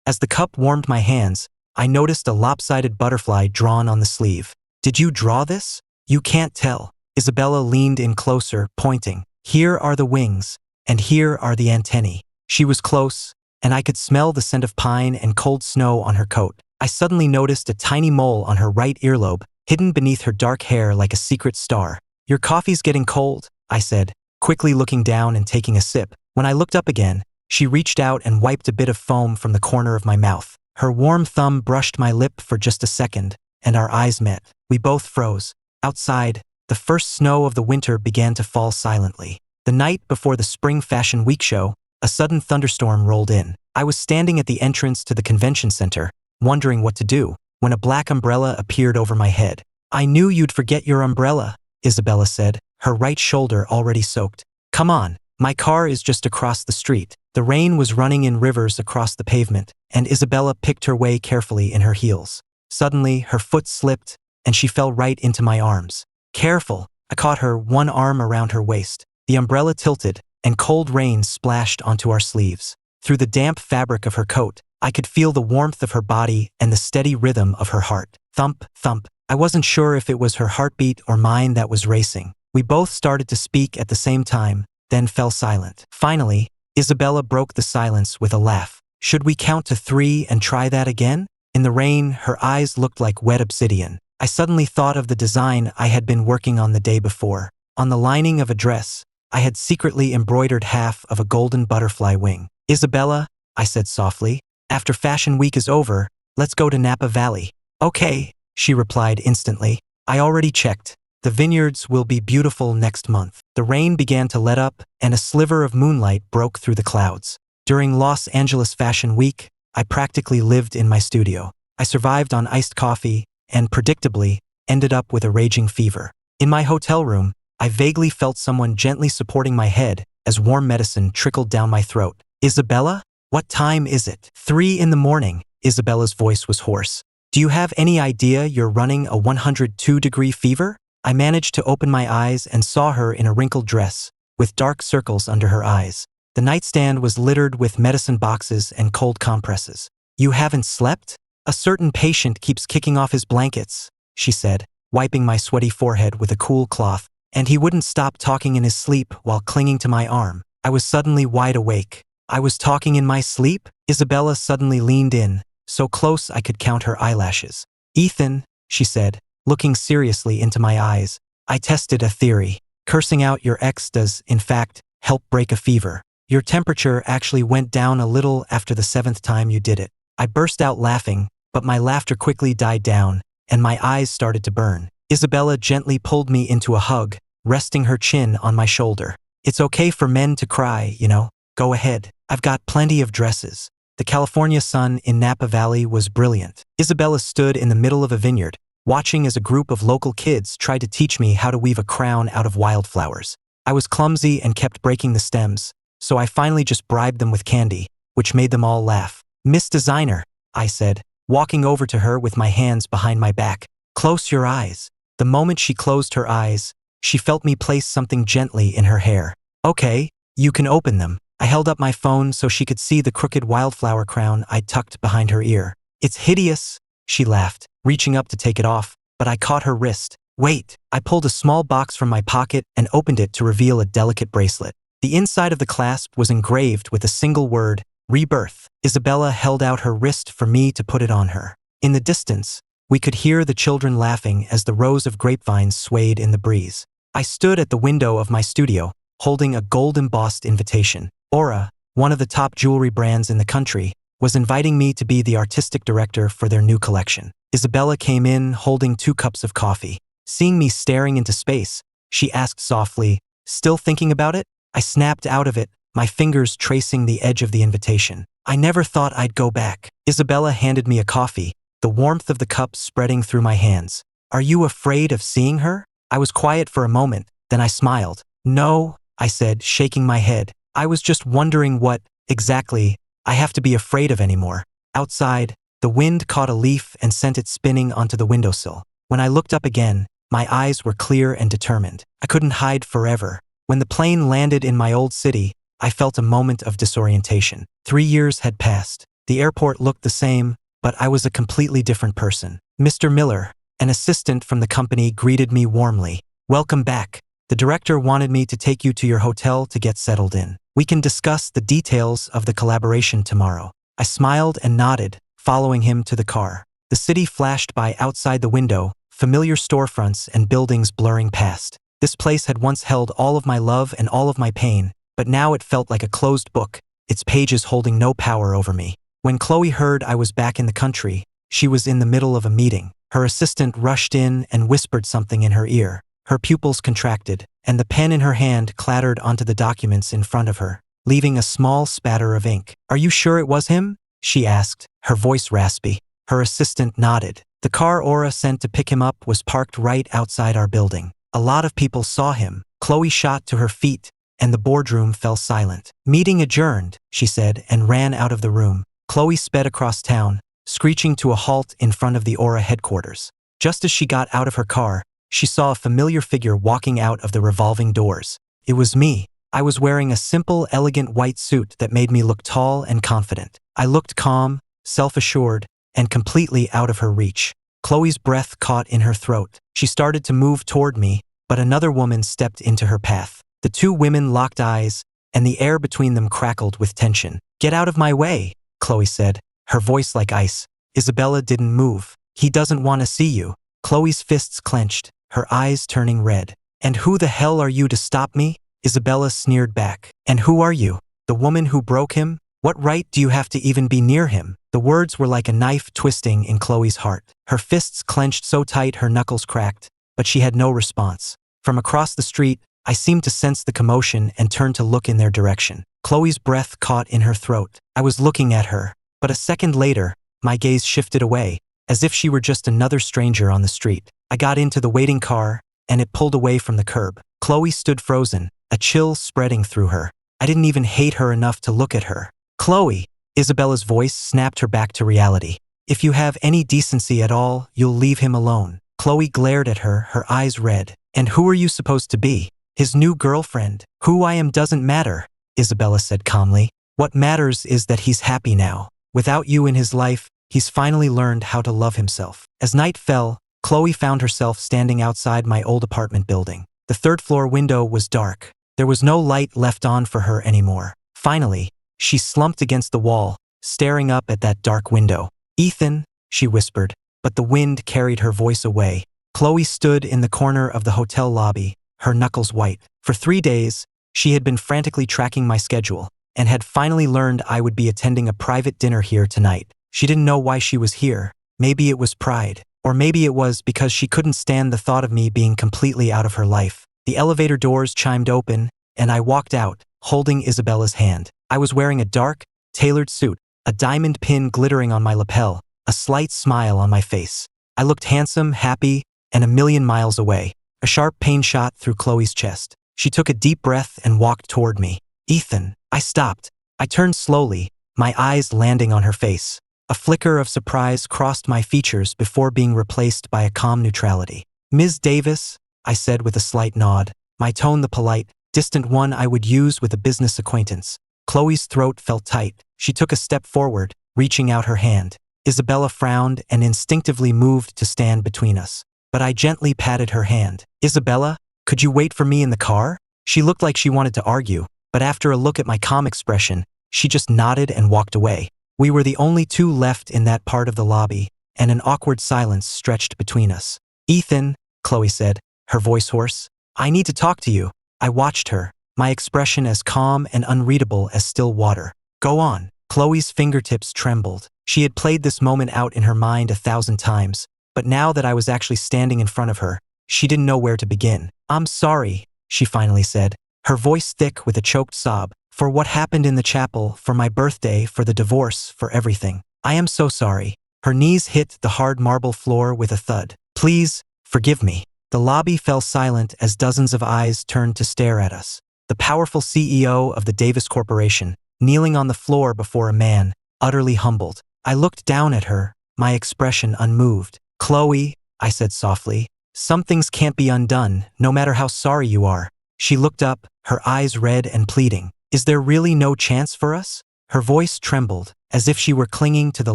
As the cup warmed my hands, I noticed a lopsided butterfly drawn on the sleeve. "Did you draw this?" "You can't tell." Isabella leaned in closer, pointing. "Here are the wings, and here are the antennae." She was close, and I could smell the scent of pine and cold snow on her coat. I suddenly noticed a tiny mole on her right earlobe, hidden beneath her dark hair like a secret star. "Your coffee's getting cold," I said, quickly looking down and taking a sip. When I looked up again, she reached out and wiped a bit of foam from the corner of my mouth. Her warm thumb brushed my lip for just a second, and our eyes met. We both froze. Outside, the first snow of the winter began to fall silently. The night before the Spring Fashion Week show, a sudden thunderstorm rolled in. I was standing at the entrance to the convention center, wondering what to do, when a black umbrella appeared over my head. "I knew you'd forget your umbrella," Isabella said, her right shoulder already soaked. "Come on, my car is just across the street." The rain was running in rivers across the pavement, and Isabella picked her way carefully in her heels. Suddenly, her foot slipped, and she fell right into my arms. "Careful!" I caught her, one arm around her waist. The umbrella tilted, and cold rain splashed onto our sleeves. Through the damp fabric of her coat, I could feel the warmth of her body and the steady rhythm of her heart. Thump, thump. I wasn't sure if it was her heartbeat or mine that was racing. We both started to speak at the same time, then fell silent. Finally, Isabella broke the silence with a laugh. "Should we count to 3 and try that again?" In the rain, her eyes looked like wet obsidian. I suddenly thought of the design I had been working on the day before. On the lining of a dress, I had secretly embroidered half of a golden butterfly wing. "Isabella," I said softly, "after Fashion Week is over, let's go to Napa Valley." "Okay," she replied instantly. "I already checked. The vineyards will be beautiful next month." The rain began to let up, and a sliver of moonlight broke through the clouds. During Los Angeles Fashion Week, I practically lived in my studio. I survived on iced coffee, and predictably, ended up with a raging fever. In my hotel room, I vaguely felt someone gently supporting my head as warm medicine trickled down my throat. Isabella? What time is it? 3 in the morning. Isabella's voice was hoarse. Do you have any idea you're running a 102-degree fever? I managed to open my eyes and saw her in a wrinkled dress, with dark circles under her eyes. The nightstand was littered with medicine boxes and cold compresses. You haven't slept? A certain patient keeps kicking off his blankets, she said, wiping my sweaty forehead with a cool cloth, and he wouldn't stop talking in his sleep while clinging to my arm. I was suddenly wide awake. I was talking in my sleep? Isabella suddenly leaned in, so close I could count her eyelashes. Ethan, she said, looking seriously into my eyes, I tested a theory. Cursing out your ex does, in fact, help break a fever. Your temperature actually went down a little after the 7th time you did it. I burst out laughing, but my laughter quickly died down, and my eyes started to burn. Isabella gently pulled me into a hug, resting her chin on my shoulder. It's okay for men to cry, you know. Go ahead. I've got plenty of dresses. The California sun in Napa Valley was brilliant. Isabella stood in the middle of a vineyard, watching as a group of local kids tried to teach me how to weave a crown out of wildflowers. I was clumsy and kept breaking the stems, so I finally just bribed them with candy, which made them all laugh. Miss Designer, I said, walking over to her with my hands behind my back. Close your eyes. The moment she closed her eyes, she felt me place something gently in her hair. Okay, you can open them. I held up my phone so she could see the crooked wildflower crown I tucked behind her ear. It's hideous, she laughed, reaching up to take it off, but I caught her wrist. Wait, I pulled a small box from my pocket and opened it to reveal a delicate bracelet. The inside of the clasp was engraved with a single word, Rebirth. Isabella held out her wrist for me to put it on her. In the distance, we could hear the children laughing as the rows of grapevines swayed in the breeze. I stood at the window of my studio, holding a gold-embossed invitation. Aura, one of the top jewelry brands in the country, was inviting me to be the artistic director for their new collection. Isabella came in holding 2 cups of coffee. Seeing me staring into space, she asked softly, "Still thinking about it?" I snapped out of it, my fingers tracing the edge of the invitation. I never thought I'd go back. Isabella handed me a coffee, the warmth of the cup spreading through my hands. Are you afraid of seeing her? I was quiet for a moment, then I smiled. No, I said, shaking my head. I was just wondering what, exactly, I have to be afraid of anymore. Outside, the wind caught a leaf and sent it spinning onto the windowsill. When I looked up again, my eyes were clear and determined. I couldn't hide forever. When the plane landed in my old city, I felt a moment of disorientation. 3 years had passed. The airport looked the same, but I was a completely different person. Mr. Miller, an assistant from the company, greeted me warmly. Welcome back. The director wanted me to take you to your hotel to get settled in. We can discuss the details of the collaboration tomorrow. I smiled and nodded, following him to the car. The city flashed by outside the window, familiar storefronts and buildings blurring past. This place had once held all of my love and all of my pain, but now it felt like a closed book, its pages holding no power over me. When Chloe heard I was back in the country, she was in the middle of a meeting. Her assistant rushed in and whispered something in her ear. Her pupils contracted, and the pen in her hand clattered onto the documents in front of her, leaving a small spatter of ink. Are you sure it was him? She asked, her voice raspy. Her assistant nodded. The car Aura sent to pick him up was parked right outside our building. A lot of people saw him. Chloe shot to her feet, and the boardroom fell silent. Meeting adjourned, she said, and ran out of the room. Chloe sped across town, screeching to a halt in front of the Aura headquarters. Just as she got out of her car, she saw a familiar figure walking out of the revolving doors. It was me. I was wearing a simple, elegant white suit that made me look tall and confident. I looked calm, self-assured, and completely out of her reach. Chloe's breath caught in her throat. She started to move toward me, but another woman stepped into her path. The 2 women locked eyes, and the air between them crackled with tension. Get out of my way, Chloe said, her voice like ice. Isabella didn't move. He doesn't want to see you. Chloe's fists clenched, her eyes turning red. And who the hell are you to stop me? Isabella sneered back. And who are you? The woman who broke him? What right do you have to even be near him? The words were like a knife twisting in Chloe's heart. Her fists clenched so tight her knuckles cracked, but she had no response. From across the street, I seemed to sense the commotion and turned to look in their direction. Chloe's breath caught in her throat. I was looking at her, but a second later, my gaze shifted away, as if she were just another stranger on the street. I got into the waiting car, and it pulled away from the curb. Chloe stood frozen, a chill spreading through her. I didn't even hate her enough to look at her. Chloe, Isabella's voice snapped her back to reality. If you have any decency at all, you'll leave him alone. Chloe glared at her, her eyes red. And who are you supposed to be? His new girlfriend. Who I am doesn't matter, Isabella said calmly. What matters is that he's happy now. Without you in his life, he's finally learned how to love himself. As night fell, Chloe found herself standing outside my old apartment building. The third-floor window was dark. There was no light left on for her anymore. Finally, she slumped against the wall, staring up at that dark window. Ethan, she whispered, but the wind carried her voice away. Chloe stood in the corner of the hotel lobby, her knuckles white. For 3 days, she had been frantically tracking my schedule, and had finally learned I would be attending a private dinner here tonight. She didn't know why she was here. Maybe it was pride, or maybe it was because she couldn't stand the thought of me being completely out of her life. The elevator doors chimed open, and I walked out, holding Isabella's hand. I was wearing a dark, tailored suit, a diamond pin glittering on my lapel, a slight smile on my face. I looked handsome, happy, and a million miles away. A sharp pain shot through Chloe's chest. She took a deep breath and walked toward me. Ethan, I stopped. I turned slowly, my eyes landing on her face. A flicker of surprise crossed my features before being replaced by a calm neutrality. Ms. Davis, I said with a slight nod, my tone the polite, distant one I would use with a business acquaintance. Chloe's throat felt tight. She took a step forward, reaching out her hand. Isabella frowned and instinctively moved to stand between us. But I gently patted her hand. Isabella, could you wait for me in the car? She looked like she wanted to argue, but after a look at my calm expression, she just nodded and walked away. We were the only two left in that part of the lobby, and an awkward silence stretched between us. Ethan, Chloe said, her voice hoarse, I need to talk to you. I watched her, my expression as calm and unreadable as still water. Go on. Chloe's fingertips trembled. She had played this moment out in her mind 1,000 times, but now that I was actually standing in front of her, she didn't know where to begin. I'm sorry, she finally said, her voice thick with a choked sob, for what happened in the chapel, for my birthday, for the divorce, for everything. I am so sorry. Her knees hit the hard marble floor with a thud. Please, forgive me. The lobby fell silent as dozens of eyes turned to stare at us. The powerful CEO of the Davis Corporation, kneeling on the floor before a man, utterly humbled. I looked down at her, my expression unmoved. Chloe, I said softly, some things can't be undone, no matter how sorry you are. She looked up, her eyes red and pleading. Is there really no chance for us? Her voice trembled, as if she were clinging to the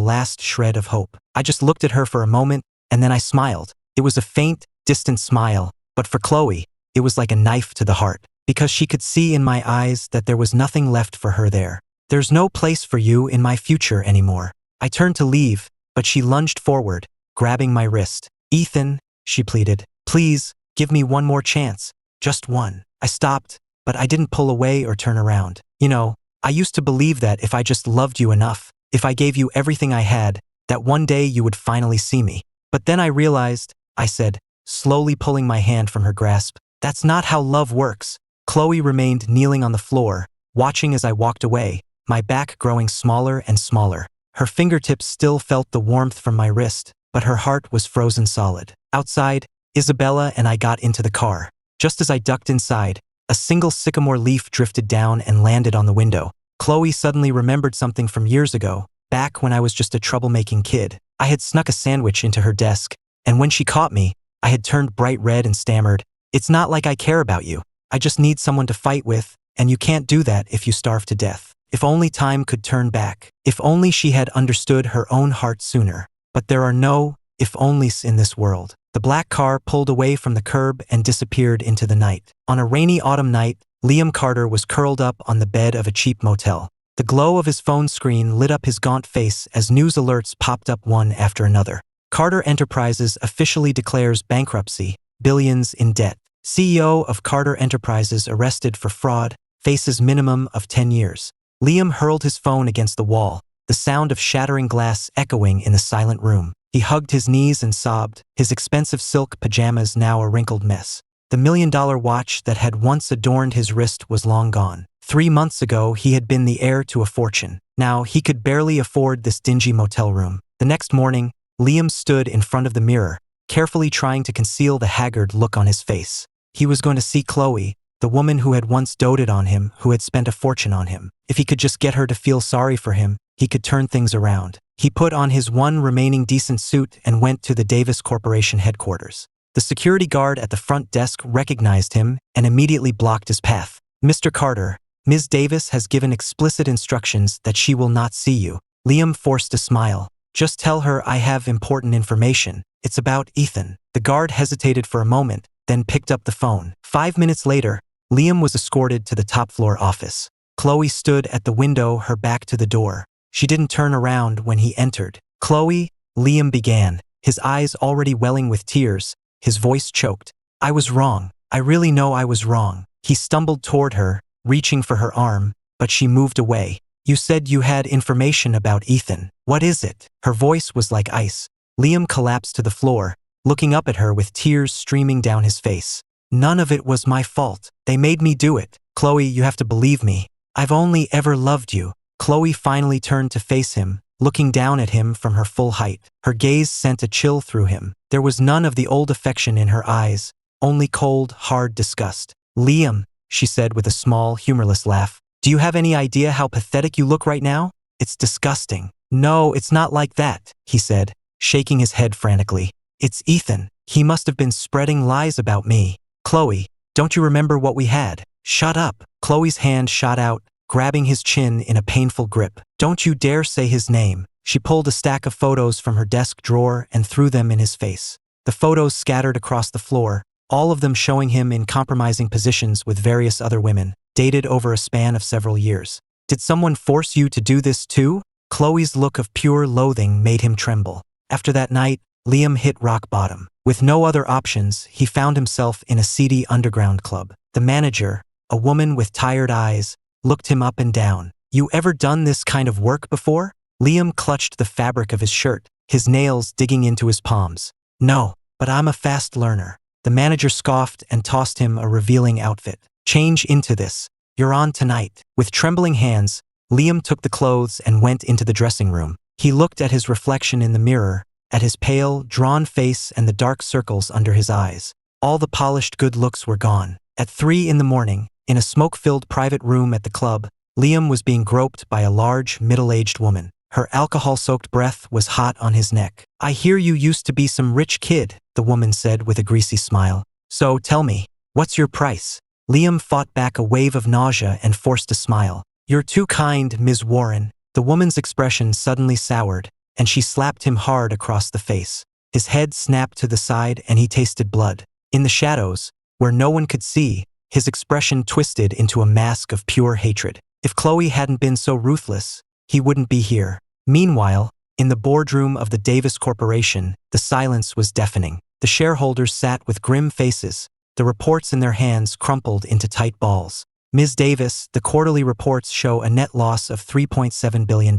last shred of hope. I just looked at her for a moment, and then I smiled. It was a faint, distant smile, but for Chloe, it was like a knife to the heart, because she could see in my eyes that there was nothing left for her there. There's no place for you in my future anymore. I turned to leave, but she lunged forward, grabbing my wrist. Ethan, she pleaded, please, give me one more chance. Just one. I stopped, but I didn't pull away or turn around. You know, I used to believe that if I just loved you enough, if I gave you everything I had, that one day you would finally see me. But then I realized, I said, slowly pulling my hand from her grasp, that's not how love works. Chloe remained kneeling on the floor, watching as I walked away, my back growing smaller and smaller. Her fingertips still felt the warmth from my wrist, but her heart was frozen solid. Outside, Isabella and I got into the car. Just as I ducked inside, a single sycamore leaf drifted down and landed on the window. Chloe suddenly remembered something from years ago, back when I was just a troublemaking kid. I had snuck a sandwich into her desk, and when she caught me, I had turned bright red and stammered, "It's not like I care about you. I just need someone to fight with, and you can't do that if you starve to death." If only time could turn back. If only she had understood her own heart sooner. But there are no if-onlys in this world. The black car pulled away from the curb and disappeared into the night. On a rainy autumn night, Liam Carter was curled up on the bed of a cheap motel. The glow of his phone screen lit up his gaunt face as news alerts popped up one after another. Carter Enterprises officially declares bankruptcy, billions in debt. CEO of Carter Enterprises arrested for fraud, faces minimum of 10 years. Liam hurled his phone against the wall, the sound of shattering glass echoing in the silent room. He hugged his knees and sobbed, his expensive silk pajamas now a wrinkled mess. The $1 million watch that had once adorned his wrist was long gone. 3 months ago, he had been the heir to a fortune. Now, he could barely afford this dingy motel room. The next morning, Liam stood in front of the mirror, carefully trying to conceal the haggard look on his face. He was going to see Chloe, the woman who had once doted on him, who had spent a fortune on him. If he could just get her to feel sorry for him, he could turn things around. He put on his one remaining decent suit and went to the Davis Corporation headquarters. The security guard at the front desk recognized him and immediately blocked his path. "Mr. Carter, Ms. Davis has given explicit instructions that she will not see you." Liam forced a smile. "Just tell her I have important information. It's about Ethan." The guard hesitated for a moment, then picked up the phone. 5 minutes later, Liam was escorted to the top-floor office. Chloe stood at the window, her back to the door. She didn't turn around when he entered. "Chloe," Liam began, his eyes already welling with tears, his voice choked. "I was wrong. I really know I was wrong." He stumbled toward her, reaching for her arm, but she moved away. "You said you had information about Ethan. What is it?" Her voice was like ice. Liam collapsed to the floor, looking up at her with tears streaming down his face. "None of it was my fault. They made me do it. Chloe, you have to believe me. I've only ever loved you." Chloe finally turned to face him, looking down at him from her full height. Her gaze sent a chill through him. There was none of the old affection in her eyes, only cold, hard disgust. "Liam," she said with a small, humorless laugh, "do you have any idea how pathetic you look right now? It's disgusting." "No, it's not like that," he said, shaking his head frantically. "It's Ethan. He must have been spreading lies about me." "Chloe, don't you remember what we had?" "Shut up." Chloe's hand shot out, grabbing his chin in a painful grip. "Don't you dare say his name." She pulled a stack of photos from her desk drawer and threw them in his face. The photos scattered across the floor, all of them showing him in compromising positions with various other women, dated over a span of several years. "Did someone force you to do this too?" Chloe's look of pure loathing made him tremble. After that night, Liam hit rock bottom. With no other options, he found himself in a seedy underground club. The manager, a woman with tired eyes, looked him up and down. "You ever done this kind of work before?" Liam clutched the fabric of his shirt, his nails digging into his palms. "No, but I'm a fast learner." The manager scoffed and tossed him a revealing outfit. "Change into this. You're on tonight." With trembling hands, Liam took the clothes and went into the dressing room. He looked at his reflection in the mirror, at his pale, drawn face and the dark circles under his eyes. All the polished good looks were gone. At 3 in the morning, in a smoke-filled private room at the club, Liam was being groped by a large, middle-aged woman. Her alcohol-soaked breath was hot on his neck. "I hear you used to be some rich kid," the woman said with a greasy smile. "So tell me, what's your price?" Liam fought back a wave of nausea and forced a smile. "You're too kind, Ms. Warren." The woman's expression suddenly soured, and she slapped him hard across the face. His head snapped to the side and he tasted blood. In the shadows, where no one could see, his expression twisted into a mask of pure hatred. If Chloe hadn't been so ruthless, he wouldn't be here. Meanwhile, in the boardroom of the Davis Corporation, the silence was deafening. The shareholders sat with grim faces, the reports in their hands crumpled into tight balls. "Ms. Davis, the quarterly reports show a net loss of $3.7 billion.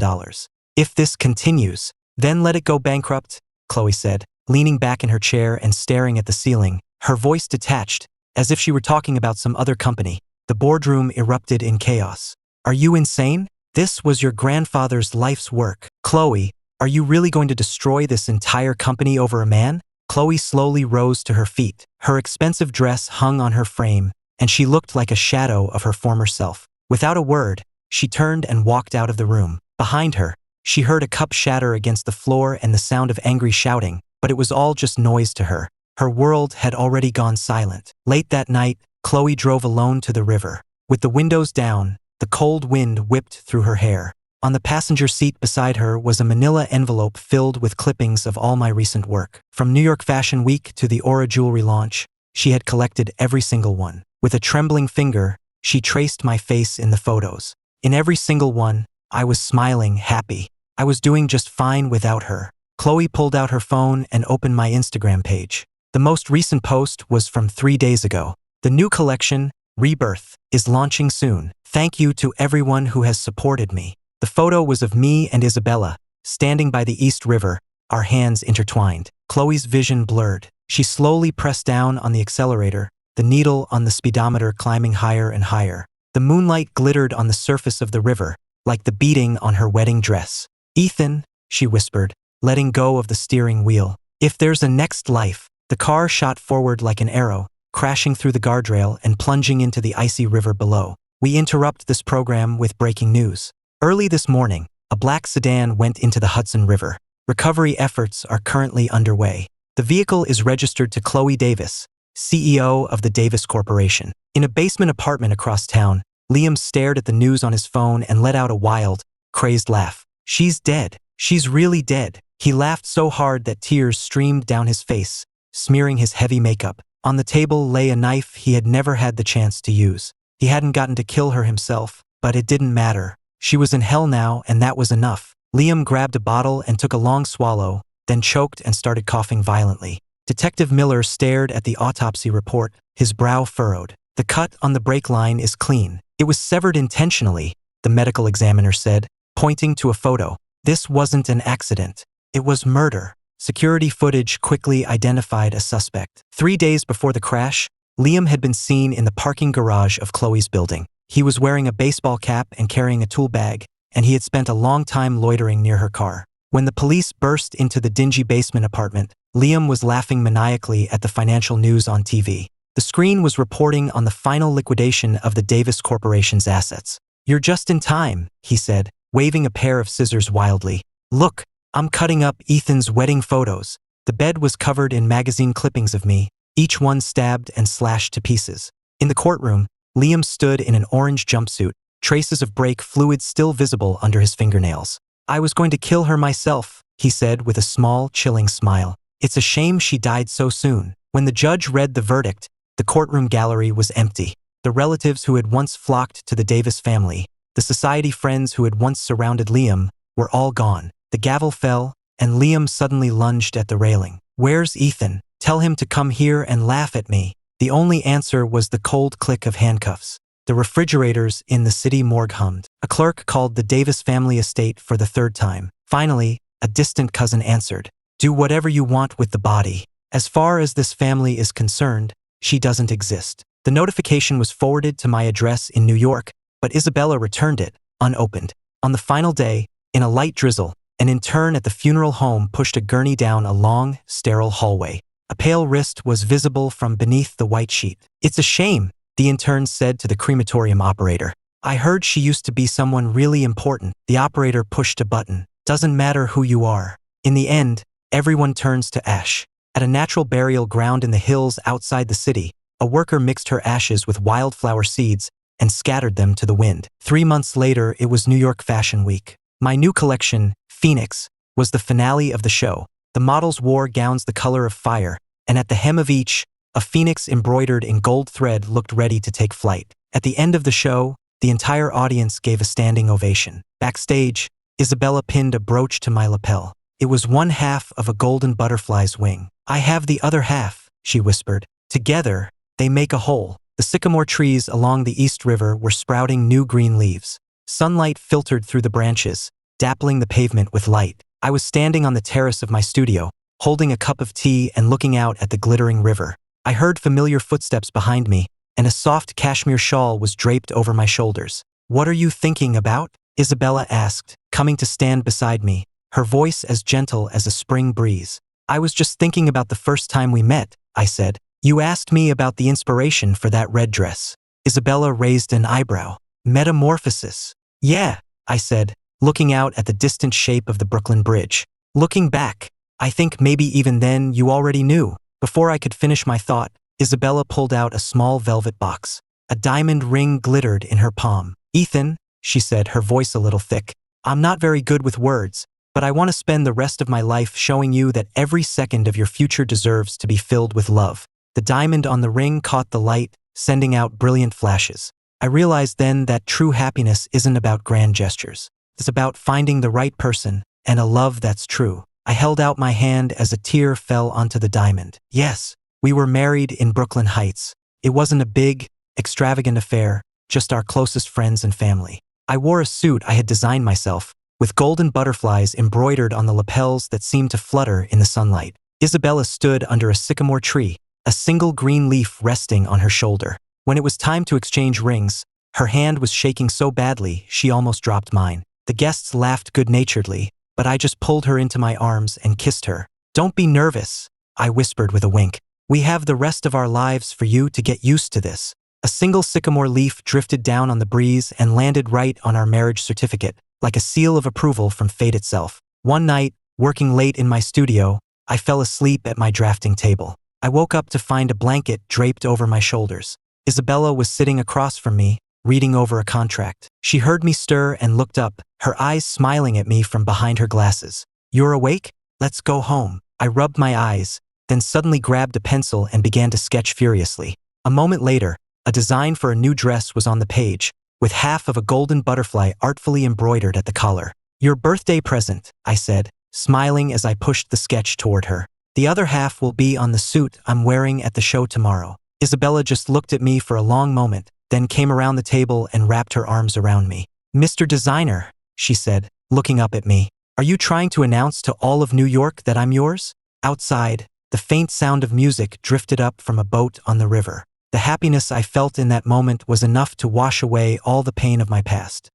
If this continues, then let it go bankrupt," Chloe said, leaning back in her chair and staring at the ceiling, her voice detached, as if she were talking about some other company. The boardroom erupted in chaos. "Are you insane? This was your grandfather's life's work. Chloe, are you really going to destroy this entire company over a man?" Chloe slowly rose to her feet. Her expensive dress hung on her frame, and she looked like a shadow of her former self. Without a word, she turned and walked out of the room. Behind her, she heard a cup shatter against the floor and the sound of angry shouting, but it was all just noise to her. Her world had already gone silent. Late that night, Chloe drove alone to the river. With the windows down, the cold wind whipped through her hair. On the passenger seat beside her was a manila envelope filled with clippings of all my recent work. From New York Fashion Week to the Aura jewelry launch, she had collected every single one. With a trembling finger, she traced my face in the photos. In every single one, I was smiling, happy. I was doing just fine without her. Chloe pulled out her phone and opened my Instagram page. The most recent post was from 3 days ago. "The new collection, Rebirth, is launching soon. Thank you to everyone who has supported me." The photo was of me and Isabella, standing by the East River, our hands intertwined. Chloe's vision blurred. She slowly pressed down on the accelerator, the needle on the speedometer climbing higher and higher. The moonlight glittered on the surface of the river, like the beading on her wedding dress. "Ethan," she whispered, letting go of the steering wheel. "If there's a next life." The car shot forward like an arrow, crashing through the guardrail and plunging into the icy river below. We interrupt this program with breaking news. Early this morning, a black sedan went into the Hudson River. Recovery efforts are currently underway. The vehicle is registered to Chloe Davis, CEO of the Davis Corporation. In a basement apartment across town, Liam stared at the news on his phone and let out a wild, crazed laugh. She's dead. She's really dead. He laughed so hard that tears streamed down his face, smearing his heavy makeup. On the table lay a knife he had never had the chance to use. He hadn't gotten to kill her himself, but it didn't matter. She was in hell now, and that was enough. Liam grabbed a bottle and took a long swallow, then choked and started coughing violently. Detective Miller stared at the autopsy report, his brow furrowed. The cut on the brake line is clean. It was severed intentionally, the medical examiner said, pointing to a photo. This wasn't an accident. It was murder. Security footage quickly identified a suspect. 3 days before the crash, Liam had been seen in the parking garage of Chloe's building. He was wearing a baseball cap and carrying a tool bag, and he had spent a long time loitering near her car. When the police burst into the dingy basement apartment, Liam was laughing maniacally at the financial news on TV. The screen was reporting on the final liquidation of the Davis Corporation's assets. "You're just in time," he said, waving a pair of scissors wildly. "Look, I'm cutting up Ethan's wedding photos." The bed was covered in magazine clippings of me, each one stabbed and slashed to pieces. In the courtroom, Liam stood in an orange jumpsuit, traces of brake fluid still visible under his fingernails. "I was going to kill her myself," he said with a small, chilling smile. "It's a shame she died so soon." When the judge read the verdict, the courtroom gallery was empty. The relatives who had once flocked to the Davis family, the society friends who had once surrounded Liam, were all gone. The gavel fell, and Liam suddenly lunged at the railing. "Where's Ethan? Tell him to come here and laugh at me." The only answer was the cold click of handcuffs. The refrigerators in the city morgue hummed. A clerk called the Davis family estate for the third time. Finally, a distant cousin answered. "Do whatever you want with the body. As far as this family is concerned, she doesn't exist." The notification was forwarded to my address in New York, but Isabella returned it, unopened. On the final day, in a light drizzle, an intern at the funeral home pushed a gurney down a long, sterile hallway. A pale wrist was visible from beneath the white sheet. "It's a shame," the intern said to the crematorium operator. "I heard she used to be someone really important." The operator pushed a button. "Doesn't matter who you are. In the end, everyone turns to ash." At a natural burial ground in the hills outside the city, a worker mixed her ashes with wildflower seeds and scattered them to the wind. 3 months later, it was New York Fashion Week. My new collection, Phoenix, was the finale of the show. The models wore gowns the color of fire, and at the hem of each, a phoenix embroidered in gold thread looked ready to take flight. At the end of the show, the entire audience gave a standing ovation. Backstage, Isabella pinned a brooch to my lapel. It was one half of a golden butterfly's wing. "I have the other half," she whispered. "Together, they make a whole." The sycamore trees along the East River were sprouting new green leaves. Sunlight filtered through the branches, dappling the pavement with light. I was standing on the terrace of my studio, holding a cup of tea and looking out at the glittering river. I heard familiar footsteps behind me, and a soft cashmere shawl was draped over my shoulders. "What are you thinking about?" Isabella asked, coming to stand beside me, her voice as gentle as a spring breeze. "I was just thinking about the first time we met," I said. "You asked me about the inspiration for that red dress." Isabella raised an eyebrow. "Metamorphosis." "Yeah," I said, looking out at the distant shape of the Brooklyn Bridge. "Looking back, I think maybe even then you already knew." Before I could finish my thought, Isabella pulled out a small velvet box. A diamond ring glittered in her palm. "Ethan," she said, her voice a little thick, "I'm not very good with words, but I want to spend the rest of my life showing you that every second of your future deserves to be filled with love." The diamond on the ring caught the light, sending out brilliant flashes. I realized then that true happiness isn't about grand gestures. It's about finding the right person and a love that's true. I held out my hand as a tear fell onto the diamond. Yes, we were married in Brooklyn Heights. It wasn't a big, extravagant affair, just our closest friends and family. I wore a suit I had designed myself, with golden butterflies embroidered on the lapels that seemed to flutter in the sunlight. Isabella stood under a sycamore tree, a single green leaf resting on her shoulder. When it was time to exchange rings, her hand was shaking so badly she almost dropped mine. The guests laughed good-naturedly, but I just pulled her into my arms and kissed her. "Don't be nervous," I whispered with a wink. We have the rest of our lives for you to get used to this. A single sycamore leaf drifted down on the breeze and landed right on our marriage certificate, like a seal of approval from fate itself. One night, working late in my studio, I fell asleep at my drafting table. I woke up to find a blanket draped over my shoulders. Isabella was sitting across from me, reading over a contract. She heard me stir and looked up, her eyes smiling at me from behind her glasses. "You're awake? Let's go home." I rubbed my eyes, then suddenly grabbed a pencil and began to sketch furiously. A moment later, a design for a new dress was on the page, with half of a golden butterfly artfully embroidered at the collar. "Your birthday present," I said, smiling as I pushed the sketch toward her. "The other half will be on the suit I'm wearing at the show tomorrow." Isabella just looked at me for a long moment, then came around the table and wrapped her arms around me. "Mr. Designer," she said, looking up at me, "are you trying to announce to all of New York that I'm yours?" Outside, the faint sound of music drifted up from a boat on the river. The happiness I felt in that moment was enough to wash away all the pain of my past.